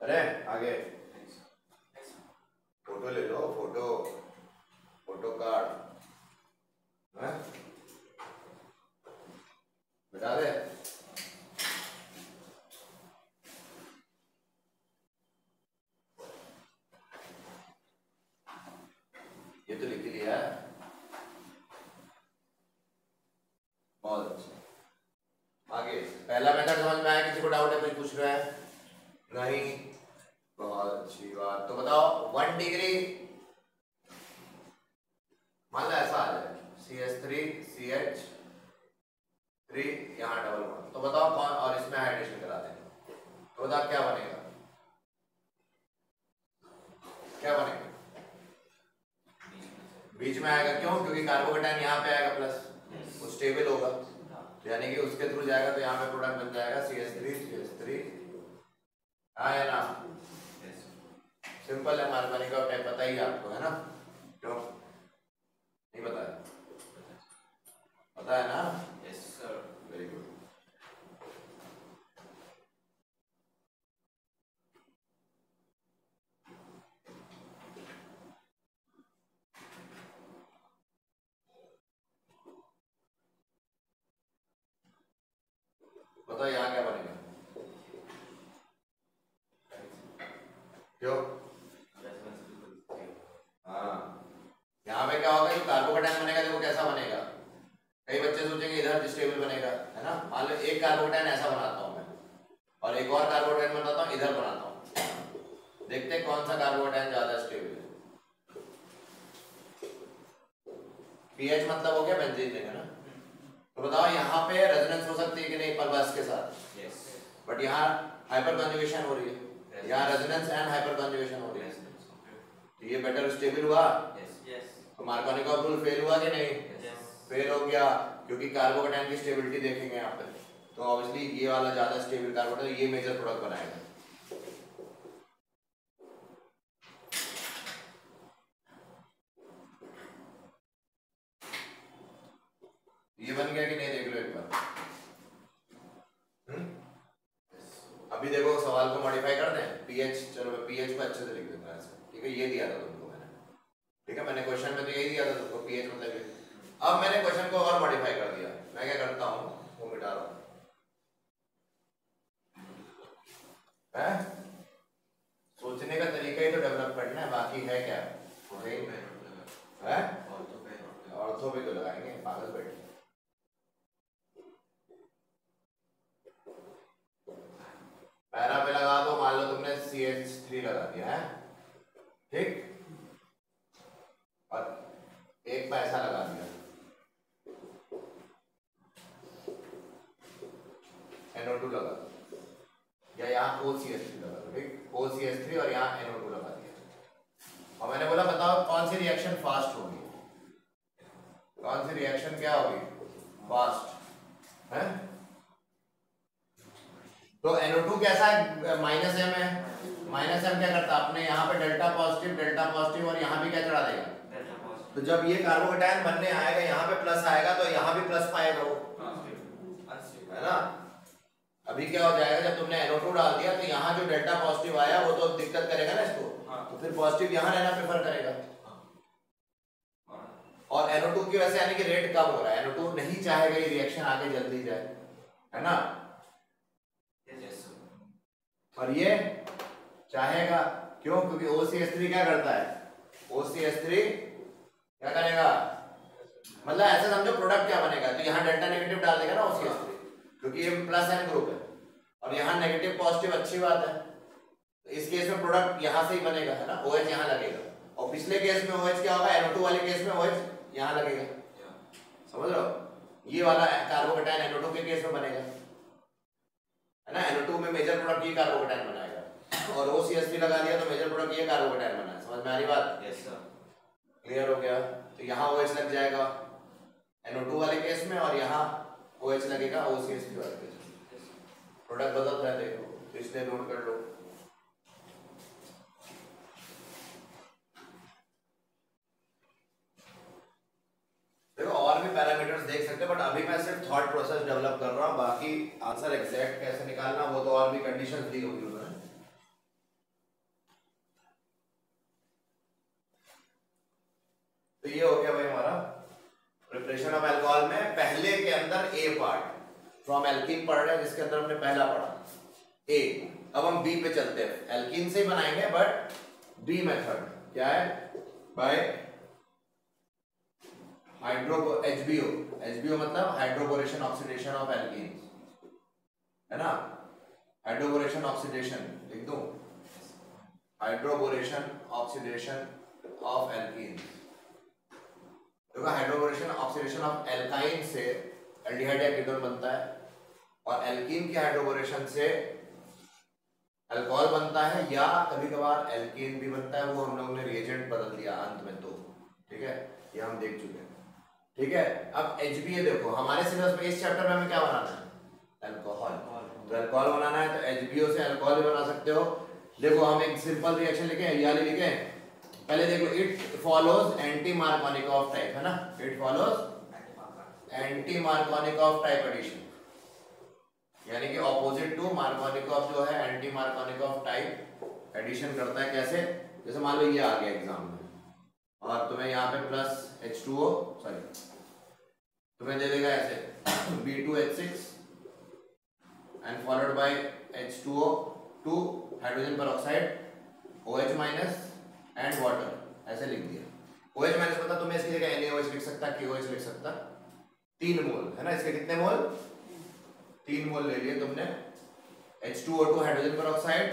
अरे आगे फोटो ले लो, फोटो, फोटो कार्ड बता दे, ये तो लिख लिया है, बहुत अच्छा। आगे पहला मेथड समझ में आया, किसी को डाउट है, कोई पूछ रहा है, नहीं, बहुत अच्छी बात। तो बताओ 1 डिग्री, मान लो ऐसा आ जाए CH3 CH3 यहाँ डबल बॉन्ड, तो बताओ कौन, और इसमें हाइड्रेशन करा देंगे, तो बताओ क्या बनेगा, क्या बनेगा, बीच में आएगा, क्यों, क्योंकि कार्बोकेटायन यहाँ पे आएगा प्लस, वो स्टेबल होगा, तो यानी कि उसके थ्रू जाएगा, तो यहाँ पे प्रोडक्ट बन जाएगा CH3 हाँ है ना, सिंपल है, मार्कोनी का टाइप पता ही है आपको, है ना, क्यों नहीं पता है, पता है ना, यस सर, वेरी गुड। बताओ यहाँ क्या बनेगा? क्यों? हाँ, यहाँ पे क्या होगा, जो कार्बोकेटायन बनेगा देखो कैसा बनेगा। कई बच्चे सोचेंगे इधर स्टेबल बनेगा, है ना। मान लो एक कार्बोकेटायन ऐसा बनाता हूँ मैं और एक और कार्बोकेटायन बनाता हूँ इधर बनाता हूँ, देखते हैं कौन सा कार्बोकेटायन ज्यादा स्टेबल है। पीएच मतलब हो गया बेंजीन रिंग, है ना। तो बताओ यहाँ पे रेजोनेंस हो सकती है कि नहीं परबस के साथ? यस। बट यहाँ हाइपर कॉन्जुगेशन हो रही है, यहाँ रेजोनेंस एंड हाइपर कॉन्जुगेशन हो रही है, तो ये बेटर स्टेबल हुआ। यस। तो मार्कोनिकॉफ रूल फेल हुआ कि नहीं? फेल हो गया, क्योंकि कार्बोकेटायन की स्टेबिलिटी देखेंगे यहाँ पे, तो ऑब्वियसली ये वाला ज्यादा स्टेबल कार्बोकेटायन, ये मेजर प्रोडक्ट बनाएगा। ये बन गया कि नहीं, देख लो एक बार। अभी देखो सवाल को मॉडिफाई कर दें, पीएच, चलो मैं पीएच को अच्छे से लिख देता हूं ऐसे, ठीक है। ये दिया था तुमको मैंने, ठीक है, मैंने क्वेश्चन में तो यही दिया था तुमको, पीएच मतलब ये। अब मैंने क्वेश्चन को और मॉडिफाई कर दिया, मैं क्या करता हूँ, वो मिटा रहा हूँ, सोचने का तरीका ही तो डेवलप करना है, बाकी है क्या है? ऑर्थो पे तो लगाएंगे, पागल बैठे। पैरा पे लगा दो, मान लो तुमने CH3 लगा दिया है, ठीक, और एक पैसा लगा दिया, NO2 लगा दो, या यहाँ OCH3 लगा दो, ठीक, OCH3 और यहाँ NO2 लगा दिया। और मैंने बोला बताओ कौन सी रिएक्शन फास्ट होगी, कौन सी रिएक्शन क्या होगी फास्ट है? तो NO2 कैसा है, -M है, -M क्या करता है, अपने यहाँ पे डेल्टा पॉजिटिव और यहाँ भी क्या चढ़ा देगा, तो जब ये कार्बोकेटायन बनने आएगा यहाँ पे प्लस आएगा, तो यहाँ भी प्लस पाएगा वो, है ना। अभी क्या हो जाएगा, जब तुमने NO2 डाल दिया तो यहाँ जो डेल्टा पॉजिटिव आया वो तो दिक्कत करेगा ना इसको, तो फिर पॉजिटिव यहाँ रहना प्रेफर करेगा, और NO2 की वजह से यानी कि रेट कम हो रहा है, NO2 नहीं चाहेगा ये रिएक्शन आगे जल्दी जाए, है ना। और ये चाहेगा, क्यों? क्योंकि OCH3 क्या करता है, OCH3 क्या करेगा, मतलब ऐसा समझो प्रोडक्ट क्या बनेगा, तो यहाँ डेल्टा नेगेटिव डाल देगा ना OCH3, क्योंकि ये प्लस N ग्रुप है, और यहाँ नेगेटिव पॉजिटिव, अच्छी बात है। तो इस केस में प्रोडक्ट यहाँ से ही बनेगा, है ना, OH यहाँ लगेगा, और पिछले केस में OH क्या होगा, NO2 वाले केस में OH यहाँ लगेगा, समझ रहे हो। ये वाला कार्बोकेटायन NO2 के केस में बनेगा, है ना, NO2 में मेजर प्रोडक्ट ये कार्बोकेटायन बनाएगा, और OCH3 लगा दिया तो मेजर प्रोडक्ट ये कार्बोकेटायन बना है, समझ में आ रही बात? यस सर, क्लियर हो गया। तो यहाँ OH लग जाएगा NO2 वाले केस में, और यहाँ OH लगेगा OCH3 वाले केस में, प्रोडक्ट बदल रहा है, देखो, तो इसलिए नोट कर लो। देखो और भी पैरामीटर्स देख सकते हैं, बट अभी मैं सिर्फ थॉट प्रोसेस डेवलप कर रहा हूँ, बाकी आंसर एग्जैक्ट कैसे निकालना वो तो और भी कंडीशन दी होगी उन्होंने। तो ये हो गया भाई हमारा प्रिपरेशन ऑफ अल्कोहल में पहले के अंदर ए पार्ट, फ्रॉम एल्कीन पढ़ रहे हैं जिसके अंदर हमने पहला पढ़ा ए। अब हम बी पे चलते हैं, एल्कीन से ही बनाएंगे बट बी मेथड क्या है, बाय HBO मतलब हाइड्रोबोरेशन ऑक्सीडेशन ऑफ एल्कीन, है ना, हाइड्रोबोरेशन ऑक्सीडेशन लिख दूं, हाइड्रोबोरेशन ऑक्सीडेशन ऑफ एल्कीन। देखो हाइड्रोबोरेशन ऑक्सीडेशन ऑफ एल्काइन से एल्डिहाइड या कीटोन बनता है, और एल्कीन के हाइड्रोबोरेशन से अल्कोहल बनता है, या कभी कभार एल्कीन भी बनता है, वो हम लोग ने रिएजेंट बदल दिया अंत में, तो ठीक है, ये हम देख चुके हैं, ठीक है। अब HBA देखो हमारे सिलेबस में इस चैप्टर में हमें क्या बनाना है, अल्कोहल, तो अल्कोहल बनाना है तो HBO से अल्कोहल भी बना सकते हो। देखो हम एक सिंपल रिएक्शन लिखे, ये वाली लिखे, पहले देखो it follows anti Markovnikov type, है ना, it follows anti Markovnikov type addition, यानी कि ऑपोजिट टू मार्कोनिकॉफ जो है एंटी मार्कोनिकॉफ टाइप एडिशन करता है। कैसे, जैसे मान लो ये आ गया एग्जाम में और तुम्हें यहाँ पे प्लस H2O सॉरी तुम्हें दे देगा ऐसे B2H6 and followed by H2O 2 hydrogen peroxide OH minus and water, ऐसे लिख दिया। OH माइनस पता तुम्हें, इसकी जगह NaOH लिख सकता, KOH लिख सकता। 3 मोल है ना, इसके कितने मोल? 3 मोल ले लिए तुमने। H2O2 hydrogen peroxide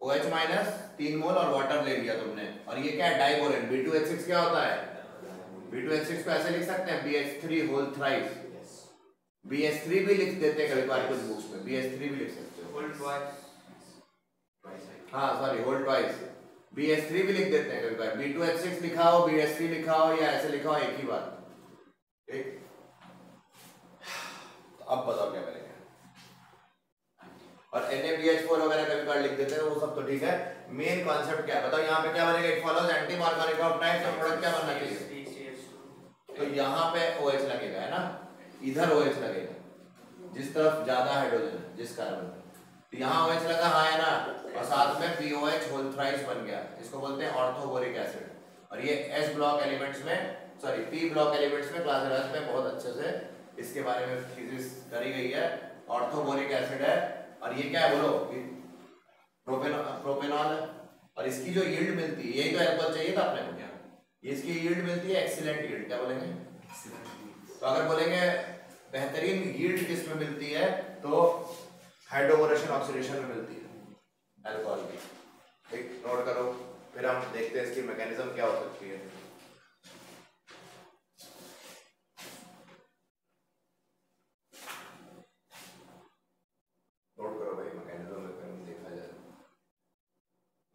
OH minus 3 मोल और वाटर ले लिया तुमने। और ये क्या है? डाइबोरेन। B2H6 क्या होता है? B2H6 को ऐसे लिख सकते हैं BH3 होल थ्राइस। BH3 भी लिख देते हैं कभी बार कुछ बुक्स में, BH3 भी लिख सकते हो। होल ट्वाइस, हाँ सॉरी, होल ट्वाइस। BH3 भी लिख देते हैं कभी बार। B2H6 लिखा हो, BH3 लिखा हो या ऐसे लिखा हो, एक ही बात। ठीक, तो अब बताओ क्या करेंगे। और NaBH4 वगैरह कभी बार लिख देते हैं, वो सब तो ठीक है। मेन कॉन्सेप्ट क्या है बताओ, यहाँ पे क्या बनेगा? It follows anti Markovnikov of type, तो प्रोडक्ट क्या बनना चाहिए? तो यहाँ पे OH लगेगा, है ना, इधर OH लगेगा जिस तरफ ज्यादा हाइड्रोजन है, जिस कार्बन में। तो यहाँ OH लगा, हाँ है ना, और साथ में POH होल थ्राइस बन गया। इसको बोलते हैं ऑर्थोबोरिक एसिड। और ये S ब्लॉक एलिमेंट्स में, सॉरी P ब्लॉक एलिमेंट्स में क्लास 11 में बहुत अच्छे से इसके बारे में थीसिस करी गई है। ऑर्थोबोरिक एसिड है और ये क्या है बोलो? प्रोपेनॉल है। और इसकी जो यील्ड मिलती है, यही तो अल्कोहल चाहिए था अपने को, क्या ये इसकी यील्ड मिलती है? Excellent yield. क्या बोलेंगे? तो अगर बोलेंगे बेहतरीन यील्ड किसमें मिलती है, तो हाइड्रोबोरेशन ऑक्सीडेशन में मिलती है अल्कोहल की। ठीक, नोट करो। फिर हम देखते हैं इसकी मैकेनिज्म क्या हो सकती है। नोट करो भाई, मैकेनिज्म में देखा जाए।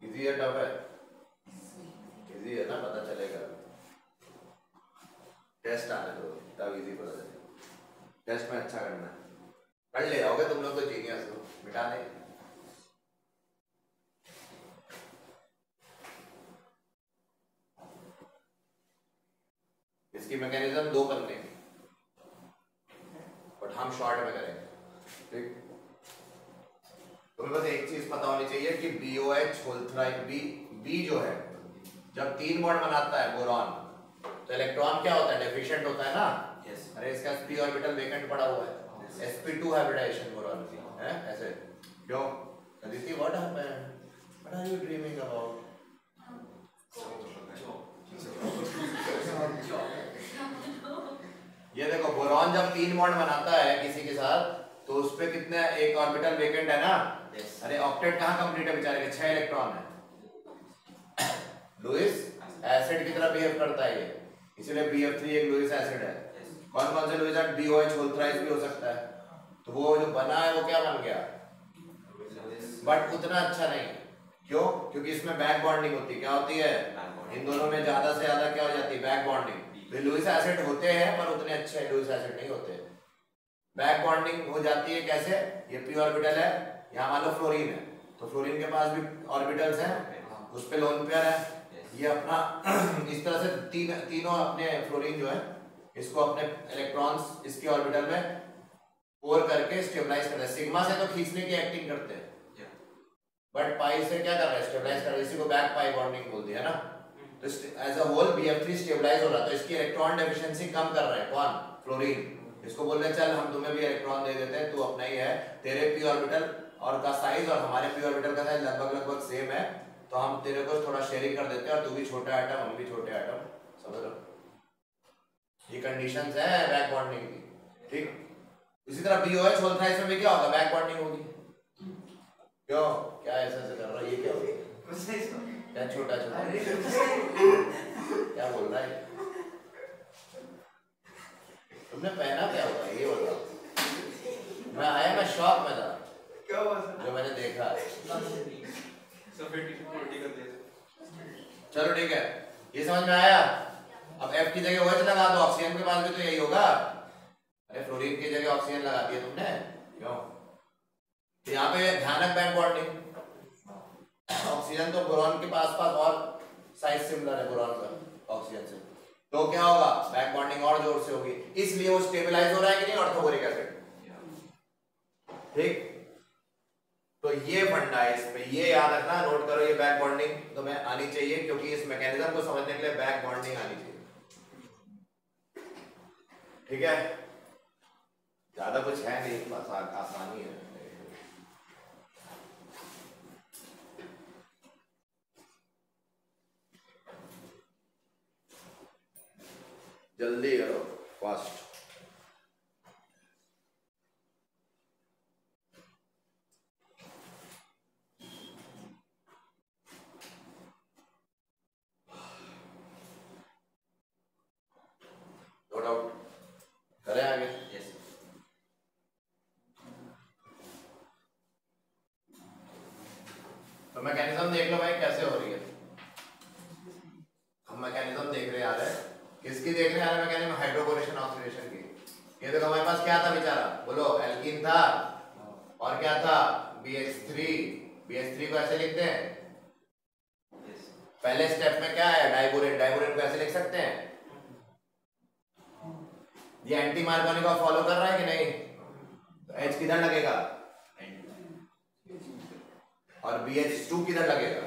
इजी है टफ है? इजी है ना, पता चलेगा। टेस्ट आने दो तब इजी पता चलेगा। टेस्ट में अच्छा करना है, पढ़ ले जाओगे तुम लोग तो जीनियस हो, मिटा दे। इसकी मैकेनिज्म 2 बनने की, बट हम शॉर्ट में करेंगे। ठीक, तुम्हें बस एक चीज पता होनी चाहिए कि BOH होल थ्राइस, B जो है जब 3 बॉन्ड बनाता है बोरॉन, तो इलेक्ट्रॉन क्या होता है? डेफिशिएंट होता है ना। अरे इसका sp ऑर्बिटल वेकेंट पड़ा हुआ है, sp2 हाइब्रिडाइजेशन बोरॉन की है ऐसे। क्यों Aditi, what happened? What are you dreaming about? ये देखो, बोरॉन जब 3 बॉन्ड बनाता है किसी के साथ, तो उस पे कितने, एक ऑर्बिटल वेकेंट है ना। अरे ऑक्टेट कहाँ कंप्लीट है बेचारे के? 6 इलेक्ट्रॉन है। लुईस एसिड की तरह बिहेव करता है ये, इसीलिए BF3 एक लुईस एसिड है। कौन कौन से Lewis acid? BOH whole thrice भी हो सकता है। तो वो जो बना है वो क्या बन गया? बट उतना अच्छा नहीं। क्यों? क्योंकि इसमें बैक बॉन्डिंग होती है। क्या होती है? इन दोनों में ज्यादा से ज्यादा क्या हो जाती है? Back bonding. तो लुईस एसिड होते हैं पर उतने अच्छे लुईस एसिड नहीं होते। बैक बॉन्डिंग हो जाती है कैसे? ये p ऑर्बिटल है, यहाँ मान लो फ्लोरीन है, तो फ्लोरीन के पास भी ऑर्बिटल्स हैं, उस पे लोन पेयर है। ये अपना इस तरह से तीनों अपने फ्लोरीन जो है, इसको अपने इलेक्ट्रॉन्स इसके ऑर्बिटल में पोर करके स्टेबलाइज करते हैं। सिग्मा से तो खींचने की एक्टिंग करते हैं, बट पाई से क्या कर रहा है? स्टेबलाइज कर रहा है। इसी को बैक पाई बॉन्डिंग बोलते हैं ना। तो as a whole BF3 stabilise हो रहा है, तो इसकी इलेक्ट्रॉन डेफिशिएंसी कम कर रहा है। कौन? फ्लोरीन। इसको बोल रहे हैं चल हम तुम्हें भी इलेक्ट्रॉन दे देते हैं, तू अपना ही है, तेरे p ऑर्बिटल और का साइज और हमारे p ऑर्बिटल का साइज लगभग सेम है, तो हम तेरे को थोड़ा शेयरिंग कर देते हैं, और तू भी छोटा एटम, हम भी छोटे एटम। समझ लो, ये कंडीशंस है बैक बॉन्डिंग की। ठीक, इसी तरह BOH होल थ्राइस में भी क्या होगा? बैक बॉन्डिंग होगी। क्यों? क्या ऐसा कर रहा है? ये क्या होगा? क्या छोटा छोटा क्या बोल रहा है? तुमने पहना क्या हुआ ये बताओ। मैं आया, मैं शॉक में था क्या हुआ जो मैंने देखा। चलो ठीक है, ये समझ में आया। अब F की जगह OH लगा दो, ऑक्सीजन के पास भी तो यही होगा। अरे फ्लोरीन की जगह ऑक्सीजन लगा दिया तुमने, क्यों? तो यहाँ पे भयानक बैक बॉन्डिंग। ऑक्सीजन तो बोरॉन के पास और साइज सिमिलर है बोरॉन का ऑक्सीजन से, तो क्या होगा? बैक बॉन्डिंग और जोर से होगी, इसलिए वो स्टेबलाइज हो रहा है कि नहीं ऑर्थोबोरिक एसिड। ठीक, तो ये फंडा है इसमें, ये याद रखना, नोट करो। ये बैक बॉन्डिंग तुम्हें आनी चाहिए, क्योंकि इस मैकेनिज्म को समझने के लिए बैक बॉन्डिंग आनी चाहिए। ठीक है, ज्यादा कुछ है नहीं, बस आसानी है। जल्दी करो, फास्ट। नो डाउट, करें आगे। यस। तो मैकेनिज्म देख लो भाई कैसे हो रही है। हम मैकेनिज्म देख रहे आ रहे हैं, किसकी देख रहे आ रहे मैकेनिज्म? हाइड्रोकोरेशन ऑक्सीडेशन की। ये देखो हमारे पास क्या था बेचारा, बोलो, एल्कीन था और क्या था, BH3। BH3 को ऐसे लिखते हैं। पहले स्टेप में क्या है, डाइबोरेट। डाइबोरेट को ऐसे लिख सकते हैं। ये एंटी मार्कोनिकॉफ फॉलो कर रहा है कि नहीं? तो H किधर लगेगा और BH2 किधर लगेगा?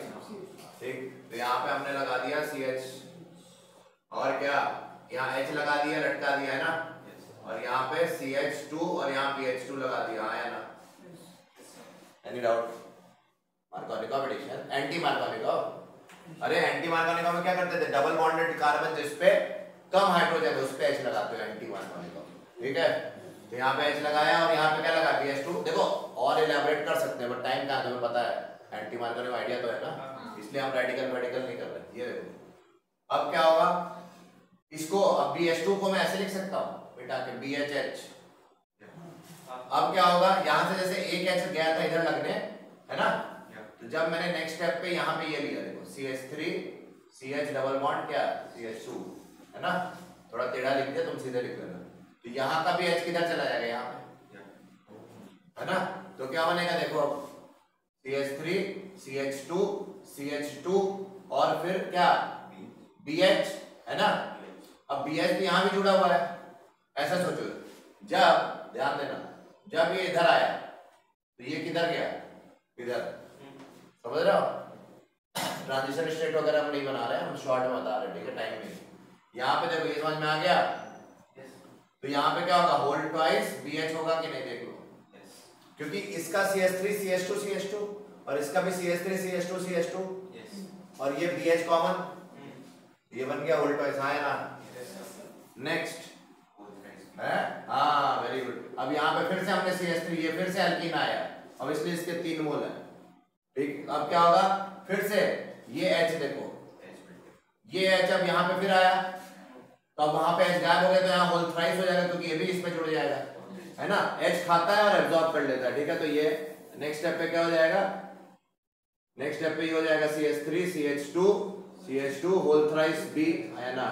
ठीक, तो यहाँ पे हमने लगा दिया CH और क्या, यहाँ H लगा दिया, लटका दिया है ना, और यहाँ पे CH2 और यहाँ BH2 लगा दिया, आया ना? Any doubt? Markovnikov addition, anti Markovnikov. अरे एंटी मार्कोनिकॉफ में क्या करते थे, डबल बॉन्डेड कार्बन जिसपे कम हाइड्रोजन है उस पे H लगाते हो, एंटी मार्कोनिकॉफ। ठीक है, तो यहाँ पे H लगाया और यहाँ पे क्या लगा, BH2। देखो और इलैबोरेट कर सकते हैं बट टाइम कहाँ, तुम्हें पता है एंटी मार्कोनिकॉफ आइडिया तो है ना, इसलिए हम रेडिकल मेडिकल नहीं कर रहे। ये देखो अब क्या होगा, इसको अब BH2 को मैं ऐसे लिख सकता हूँ बेटा के BHH। अब क्या होगा, यहाँ से जैसे एक H गया था इधर लगने, है ना, तो जब मैंने नेक्स्ट स्टेप पे यहाँ पे ये लिया, देखो CH3 CH डबल बॉन्ड क्या, CH2, है ना, थोड़ा टेढ़ा लिख दिया, तुम सीधे लिख लेना। तो यहाँ का भी H किधर चला जाएगा, यहाँ पे, है ना, तो क्या बनेगा देखो, CH3 CH2 CH2 और फिर क्या, BH, है ना। अब BH भी यहाँ भी जुड़ा हुआ है, ऐसा सोचो, जब ध्यान देना, जब ये इधर आया तो ये किधर गया, इधर, समझ रहे हो? ट्रांजिशन स्टेट वगैरह हम नहीं बना रहे हैं, हम शॉर्ट में बता रहे हैं, ठीक है, टाइम में। यहाँ पे देखो ये समझ में आ गया, तो यहाँ पे क्या होगा, होल ट्वाइस BH होगा कि नहीं, देख लो, क्योंकि इसका CH3 CH2 CH2 और इसका भी CH3 CH2 CH2 और ये BH कॉमन, ये बन गया होल ट्वाइस, हाँ है ना। नेक्स्ट है, हाँ वेरी गुड। अब यहाँ पे फिर से हमने CH3, ये फिर से एल्कीन आया, अब इसलिए इसके 3 मोल है, ठीक। अब क्या होगा, फिर से ये H देखो, ये H अब यहाँ पे फिर आया, तो अब वहां पे H गायब हो गया, तो यहाँ होल थ्राइस हो जाएगा क्योंकि ये भी इसमें जुड़ जाएगा, है ना। H खाता है और एब्जॉर्ब कर लेता है, ठीक है। तो ये नेक्स्ट स्टेप पे क्या हो जाएगा, नेक्स्ट स्टेप पे ये हो जाएगा CH3 CH2 whole thrice B, है ना।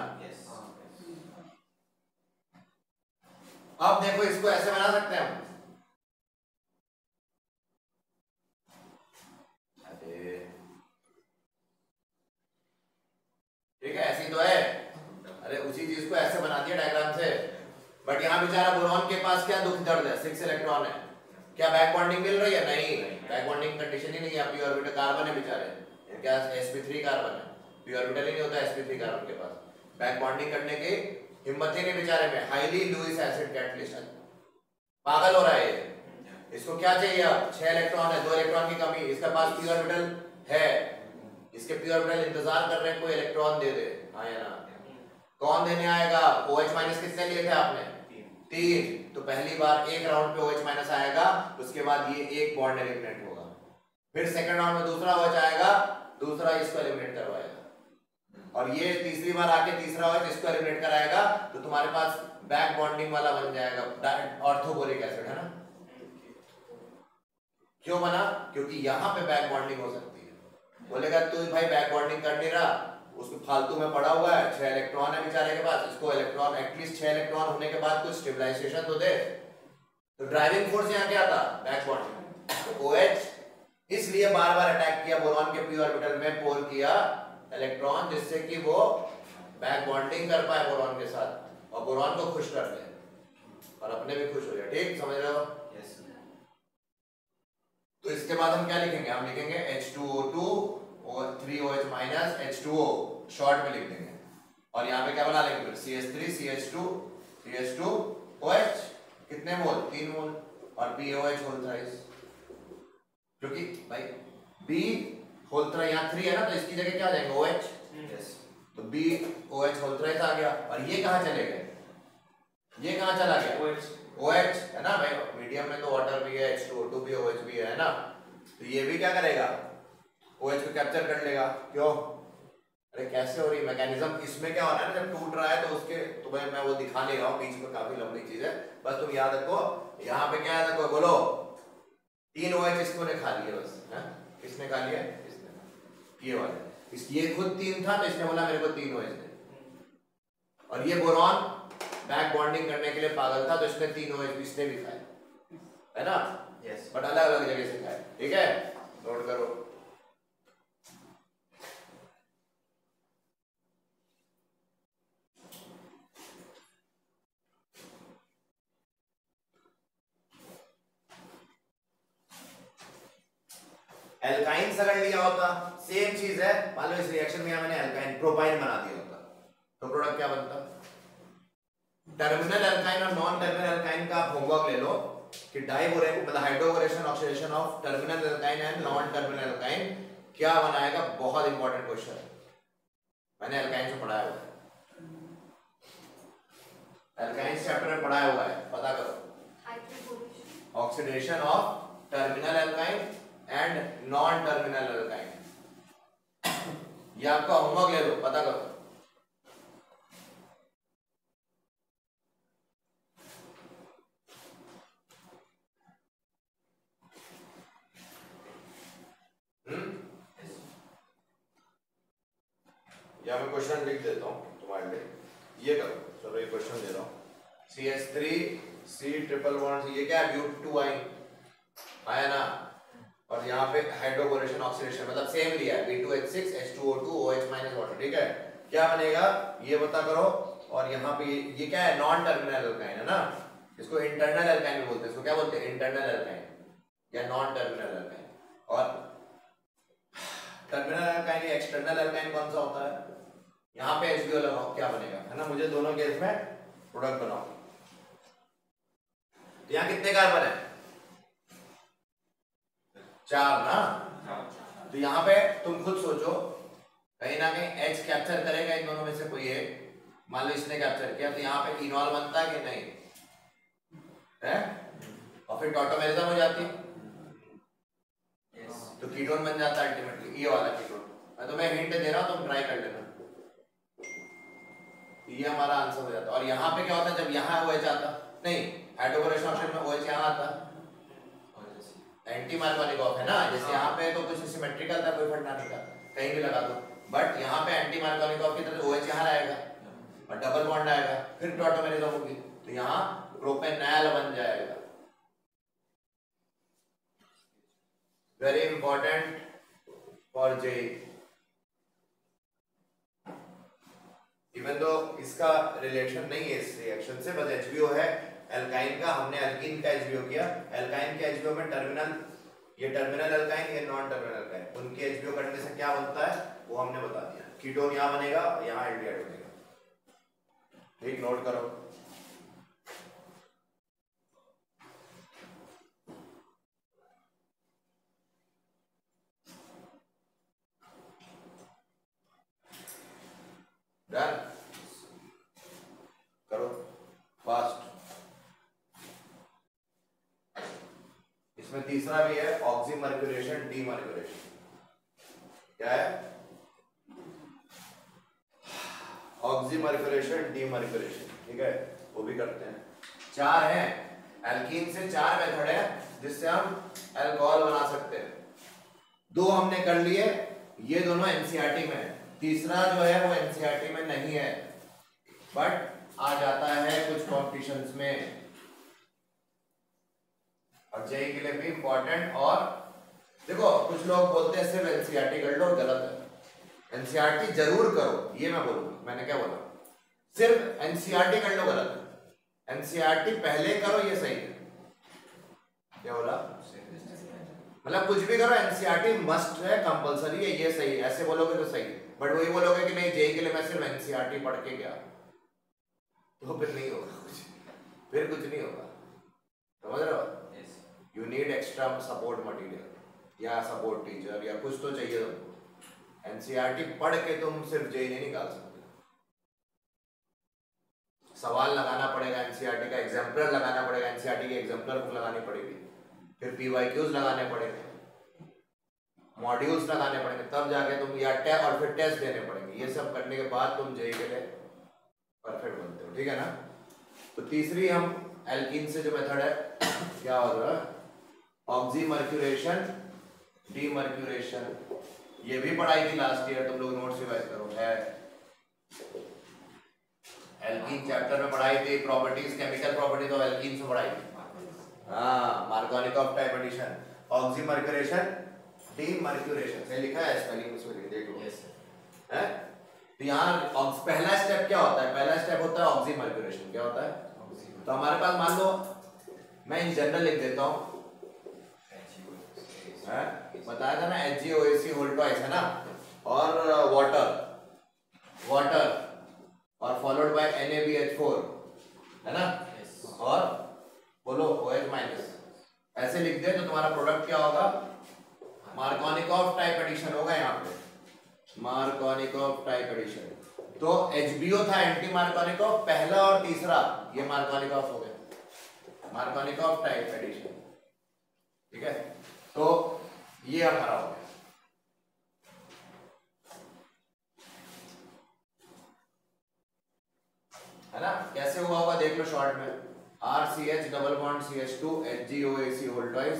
अब देखो इसको ऐसे बना सकते हैं हम, ठीक है, ऐसी तो है। अरे उसी चीज को ऐसे बना दिया डायग्राम से, बट यहाँ बेचारा बोरॉन के पास क्या दुख दर्द है, 6 इलेक्ट्रॉन है, क्या बैक बॉन्डिंग मिल रही है? नहीं, बैक बॉन्डिंग कंडीशन ही नहीं है, पी ऑर्बिटल कार्बन है बेचारे, क्या sp3 कार्बन है, पी ऑर्बिटल ही नहीं होता sp3 कार्बन के पास, बैक बॉन्डिंग करने की हिम्मत ही नहीं बेचारे में, हाईली लुईस एसिड कैटलिस्ट, पागल हो रहा है ये। इसको क्या चाहिए, अब 6 इलेक्ट्रॉन है, 2 इलेक्ट्रॉन की कमी, इसके पास पी ऑर्बिटल है, इसके पी ऑर्बिटल इंतजार कर रहे हैं कोई इलेक्ट्रॉन दे दे, हाँ या ना। कौन देने आएगा, OH माइनस कितने लिए थे आपने, 3, तो पहली बार एक राउंड पे OH माइनस आएगा, उसके बाद ये एक बॉन्ड एलिमिनेट होगा, फिर सेकंड राउंड में दूसरा OH आएगा, दूसरा इसको एलिमिनेट करवाएगा, और ये तीसरी बार आके तीसरा OH इसको एलिमिनेट कराएगा, तो तुम्हारे पास बैक बॉन्डिंग वाला बन जाएगा ऑर्थोबोरिक एसिड, है ना। क्यों बना, क्योंकि यहाँ पे बैक बॉन्डिंग हो सकती है। बोलेगा तू भाई बैक बॉन्डिंग कर नहीं रहा, उसको फालतू में पड़ा हुआ है, 6 इलेक्ट्रॉन है बेचारे के पास, इसको इलेक्ट्रॉन एटलीस्ट 6 इलेक्ट्रॉन होने के बाद कुछ स्टेबलाइजेशन तो दे। तो ड्राइविंग फोर्स यहाँ क्या था, बैक बॉन्डिंग। OH इसलिए बार बार अटैक किया बोरॉन के पी ऑर्बिटल में, पोल किया इलेक्ट्रॉन, जिससे कि वो बैक बॉन्डिंग कर पाए बोरॉन के साथ और बोरॉन को खुश कर दे और अपने भी खुश हो जाए, ठीक, समझ रहे हो? तो इसके बाद हम क्या लिखेंगे, हम लिखेंगे H2O2 और 3OH माइनस H2O शॉर्ट में लिख देंगे, और यहाँ पे क्या बना लेंगे फिर CH3 CH2 CH2OH, कितने मोल? 3 मोल। और BOH होल थ्राइस, क्योंकि भाई B होल थ्राइस यहाँ 3 है ना, तो इसकी जगह क्या आ जाएगा? OH। यस, तो BOH होल थ्राइस आ गया। और ये कहाँ चले गए? ये कहाँ चला गया? OH है ना भाई, मीडियम में तो वाटर भी है, H2O2 भी, OH भी है ना, तो ये भी क्या करेगा? OH को कैप्चर कर लेगा। क्यों? अरे कैसे हो रही मैकेनिज्म? इसमें क्या हो रहा है ना, जब टूट रहा है तो उसके, तुम्हें मैं वो दिखा नहीं रहा हूँ, बीच में काफी लंबी चीज है, बस तुम याद रखो। यहाँ पे क्या याद रखो? बोलो। 3 OH इसको ने खा लिया बस। है किसने खा लिया? इसने, ये वाले। ये खुद 3 था तो इसने बोला मेरे को 3 OH दे। और ये बोरॉन बैक बॉन्डिंग करने के लिए पागल था, तो इसने 3 OH इसने भी खाए, है ना? यस, बट अलग अलग जगह से खाए। ठीक है, नोट करो। एल्काइंस अगर लिया होता, सेम चीज है, मान लो इस रिएक्शन में मैंने एल्काइन प्रोपाइन बना दिया होता, तो प्रोडक्ट क्या बनता? टर्मिनल एल्काइन और नॉन टर्मिनल एल्काइन का आप होमवर्क ले लो कि डाइबोरेन मतलब hydroboration oxidation of terminal alkyne and non terminal alkyne क्या बनाएगा? बहुत इंपॉर्टेंट क्वेश्चन है, मैंने एल्काइन से पढ़ाया हुआ है, एल्काइन चैप्टर में पढ़ाया हुआ है, पता करो। Oxidation of terminal alkyne and non terminal alkyne, ये आपका होमवर्क ले लो, पता करो। या मैं क्वेश्चन लिख देता हूं तुम्हारे लिए, ये करो। चलो ये क्वेश्चन दे रहा हूं। CH3C ट्रिपल बॉन्ड, ये क्या है? ब्यूट 2 आया ना, और यहाँ पे हाइड्रोबोरेशन ऑक्सीडेशन मतलब सेम लिया है, B2H6 H2O2 OH minus water. ठीक है, क्या बनेगा ये पता करो। और यहाँ पे ये क्या है? नॉन टर्मिनल एल्काइन है ना, इसको इंटरनल एल्काइन भी बोलते हैं, इसको क्या बोलते हैं? इंटरनल एल्काइन या नॉन टर्मिनल एल्काइन। और टर्मिनल एल्काइन या एक्सटर्नल एल्काइन कौन सा होता है? यहाँ पे HBO लगाओ, क्या बनेगा? है ना, मुझे दोनों केस में प्रोडक्ट बनाओ। तो यहाँ कितने कार्बन है? 4 ना, तो यहाँ पे तुम खुद सोचो, कहीं ना कहीं H कैप्चर करेगा इन दोनों में से कोई एक। मान लो इसने कैप्चर किया, तो यहाँ पे इनॉल बनता है कि नहीं है? और फिर टॉटोमेरिज्म हो जाती है, तो कीटोन बन जाता है अल्टीमेटली, ये वाला कीटोन। मैं तुम्हें हिंट दे रहा हूँ, तुम ट्राई कर लेना, ये हमारा आंसर हो जाता। और यहाँ पे क्या होता है? जब यहाँ OH आता नहीं, हाइड्रोबोरेशन ऑक्सीडेशन में OH यहाँ आता, एंटी मार्कोनिक ऑफ है ना, जैसे यहाँ पे तो कुछ सिमेट्रिकल था, कोई फटना नहीं था, कहीं भी लगा दो, बट यहाँ पे एंटी मार्कोनिक ऑफ की तरह OH यहाँ आएगा और डबल बॉन्ड आएगा, फिर टॉटोमेरिज्म होगी, तो यहाँ प्रोपेनॉल बन जाएगा। Very important for J, even though इसका रिलेशन नहीं है इस रिएक्शन से, बस HBO है एल्काइन का, हमने एल्कीन का HBO किया। एल्काइन के HBO में टर्मिनल, ये टर्मिनल एल्काइन, ये नॉन टर्मिनल एल्काइन, उनके HBO करने से क्या बनता है वो हमने बता दिया। कीटोन यहाँ बनेगा, यहाँ एल्डिहाइड बनेगा। ठीक, नोट करो। डन, करो फास्ट। इसमें तीसरा भी है, ऑक्सीमर्क्यूरेशन डीमर्क्यूरेशन। क्या है? Oxymercuration demercuration. ठीक है, वो भी करते हैं। 4 हैं, एल्कीन से 4 मेथड है जिससे हम अल्कोहल बना सकते हैं। 2 हमने कर लिए, ये दोनों एनसीईआरटी में है, तीसरा जो है वो एनसीईआरटी में नहीं है, बट आ जाता है कुछ कॉम्पिटिशन्स में, और जेई के लिए भी इंपॉर्टेंट। और देखो कुछ लोग बोलते हैं सिर्फ एनसीईआरटी कर लो, गलत है। एनसीईआरटी जरूर करो, ये मैं बोलूंगा। मैंने क्या बोला? सिर्फ एनसीईआरटी कर लो, गलत है। एनसीईआरटी पहले करो, ये सही है। क्या बोला? मतलब कुछ भी करो, एनसीईआरटी मस्ट है, कंपलसरी है, ये सही है। ऐसे बोलोगे तो सही है, बट वही बोलोगे कि नहीं जेई के लिए मैं सिर्फ एनसीईआरटी पढ़ के गया, तो फिर नहीं होगा कुछ, फिर कुछ नहीं होगा। समझ रहे हो? You need extra support material या सपोर्ट टीचर या कुछ तो चाहिए तुमको। एनसीईआरटी पढ़ के तुम सिर्फ जेई नहीं निकाल सकते, सवाल लगाना पड़ेगा, एनसीईआरटी का एग्जाम्पलर लगाना पड़ेगा, एनसीईआरटी की एग्जाम्पलर बुक लगानी पड़ेगी, फिर पीवाईक्यूज लगाने पड़ेंगे, मॉड्यूल्स लगाने पड़ेंगे, तब जाके तुम या टेस्ट और फिर टेस्ट देने पड़ेंगे। ये सब करने के बाद तुम जेई के लिए परफेक्ट बनते हो, ठीक है ना? तो तीसरी हम एल्कीन से जो मेथड है क्या हो रहा है, ऑक्सीमर्क्यूरेशन, डीमर्क्यूरेशन, ये भी पढ़ाई थी लास्ट ईयर, तुम लोग नोट्स रिवाइज करो, है एल्कीन चैप्टर में पढ़ाई थी, properties, chemical properties of alkene से पढ़ाई थी। हाँ, Markovnikov type addition, oxymercuration, demercuration से लिखा है स्पेलिंग में, देख लो। यस है। तो यहाँ पहला स्टेप क्या होता है? पहला स्टेप होता है ऑक्सीमर्क्यूरेशन। क्या होता है? तो हमारे पास मान लो, मैं इन जनरल लिख देता हूँ, बताया था ना, HgOAc होल ट्वाइस है ना, और वाटर और फॉलोड बाय NaBH4 है ना, और बोलो OH माइनस, ऐसे लिख दे तो तुम्हारा प्रोडक्ट क्या होगा? मार्कोनिकॉफ टाइप एडिशन होगा। यहाँ पे मार्कोनिकॉफ टाइप एडिशन, तो HBO था एंटी मार्कोनिकॉफ पहला और तीसरा, ये मार्कोनिकॉफ हो गया, मार्कोनिकॉफ टाइप एडिशन, ठीक है? तो ये हमारा हो गया, है ना? कैसे हुआ होगा देख लो शॉर्ट में, RCH double bond CH2 HgOAc whole twice,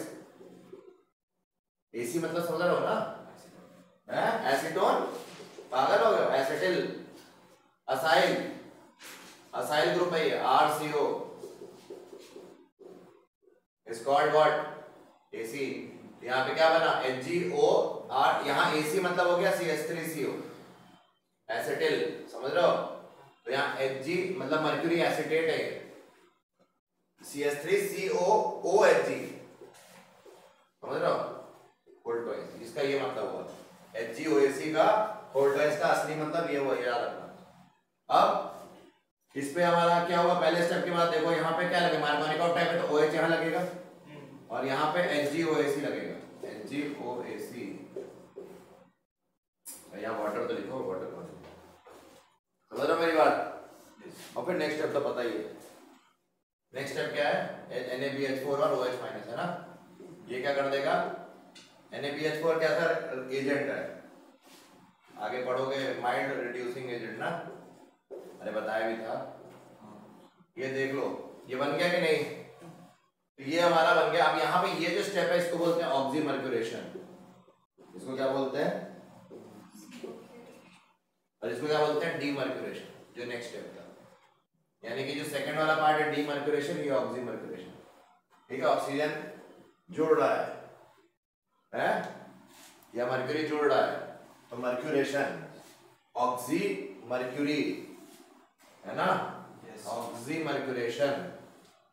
AC मतलब समझ रहे हो ना, है एसीटोन, पागल हो गए, एसिटिल असाइल, असाइल ग्रुप है ये, RCO is called what? AC। यहाँ पे क्या बना? HgOR, यहाँ AC मतलब हो गया CH3CO, एसिटिल, समझ रहे हो? तो यहाँ Hg मतलब मर्क्यूरी एसिटेट है, CH3COOHg, समझ रहे हो? होल ट्वाइस, इसका ये मतलब हुआ, HgOAc का होल ट्वाइस का असली मतलब ये हुआ, याद रखना। अब इस पे हमारा क्या हुआ? पहले स्टेप के बाद देखो यहाँ पे क्या लगेगा? मार्कोनिकॉफ टाइप है तो OH यहाँ लगेगा, और यहाँ पे HgOAc लगेगा, HgOAc, यहाँ वाटर तो लिखो, वाटर, समझ रहे हो मेरी बात? और फिर नेक्स्ट स्टेप तो पता ही है, नेक्स्ट स्टेप क्या है? NaBH4 और OH माइनस, है ना? ये क्या कर देगा? NaBH4 क्या था? एजेंट है, आगे पढ़ोगे, माइल्ड रिड्यूसिंग एजेंट ना, अरे बताया भी था। ये देख लो, ये बन गया कि नहीं? तो ये हमारा बन गया। अब यहाँ पे ये जो स्टेप है इसको बोलते हैं ऑक्सीमर्क्यूरेशन, इसको क्या बोलते हैं? और इसको क्या बोलते हैं? डीमर्क्यूरेशन, जो नेक्स्ट स्टेप था, यानी कि जो सेकंड वाला पार्ट है डीमर्क्यूरेशन, ये ऑक्सीमर्क्यूरेशन, ठीक है? ऑक्सीजन जुड़ रहा है या मर्क्यूरी जुड़ रहा है, तो मर्क्यूरेशन, ऑक्सी मर्क्यूरी, है ना? ऑक्सीमर्क्यूरेशन,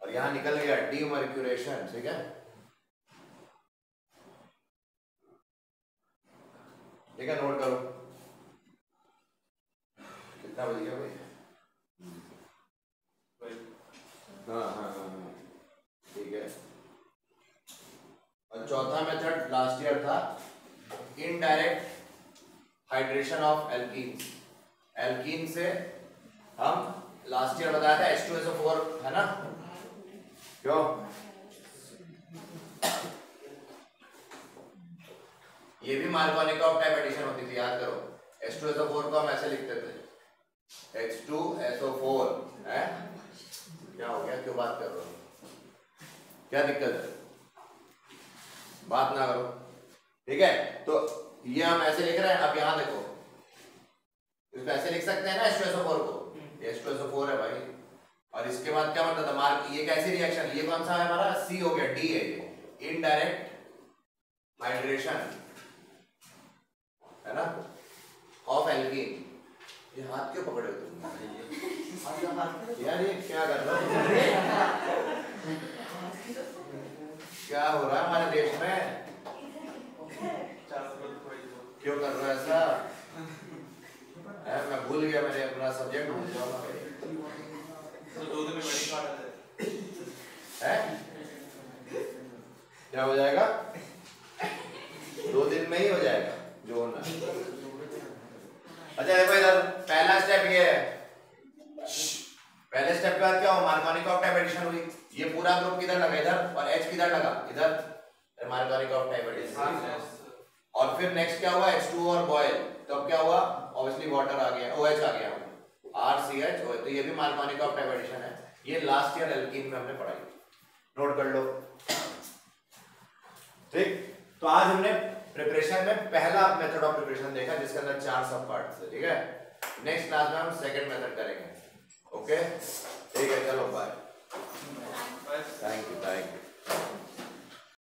और यहां निकल गया डीमर्क्यूरेशन, ठीक है? ठीक है, नोट करो, कितना बज गया भाई? हाँ, ठीक है। और चौथा मेथड लास्ट ईयर था, indirect hydration of alkene. Alkene से हम लास्ट ईयर बताया था H2SO4, है ना? क्यों? ये भी मार्कोनिकॉफ टाइप एडिशन होती थी, याद करो। H2SO4 को हम ऐसे लिखते थे, H2SO4, है? क्या हो गया? क्यों बात कर रहे हो? क्या दिक्कत है? बात ना करो, ठीक है? तो ये हम ऐसे लिख रहे हैं। अब यहां देखो, इसको ऐसे लिख सकते हैं ना H2SO4 को, H2SO4 है भाई, और इसके बाद क्या बनता था? मार्क, ये कैसी रिएक्शन, ये कौन सा है हमारा? C हो गया, D है ये, इनडायरेक्ट हाइड्रेशन, है ना, ऑफ एल्कीन। ये हाथ क्यों पकड़े हो तुम यार? ये क्या कर रहा हो? क्या हो रहा है हमारे देश में? क्यों कर रहा है ऐसा? मैं भूल गया, मैंने अपना सब्जेक्ट भूल जाऊंगा। और फिर नेक्स्ट क्या हुआ H2O और बॉयल, तो अब क्या हुआ ऑब्वियसली वाटर आ गया, OH आ गया, RCH, तो ये भी मार्कोनिकॉफ टाइप एडिशन है, ये लास्ट ईयर एल्कीन में हमने पढ़ाई, नोट कर लो। ठीक, तो आज हमने प्रिपरेशन में पहला मेथड ऑफ प्रिपरेशन देखा जिसके अंदर 4 सब पार्ट्स है, ठीक है। नेक्स्ट क्लास में हम सेकंड मेथड करेंगे, ओके, ठीक है, चलो बाय।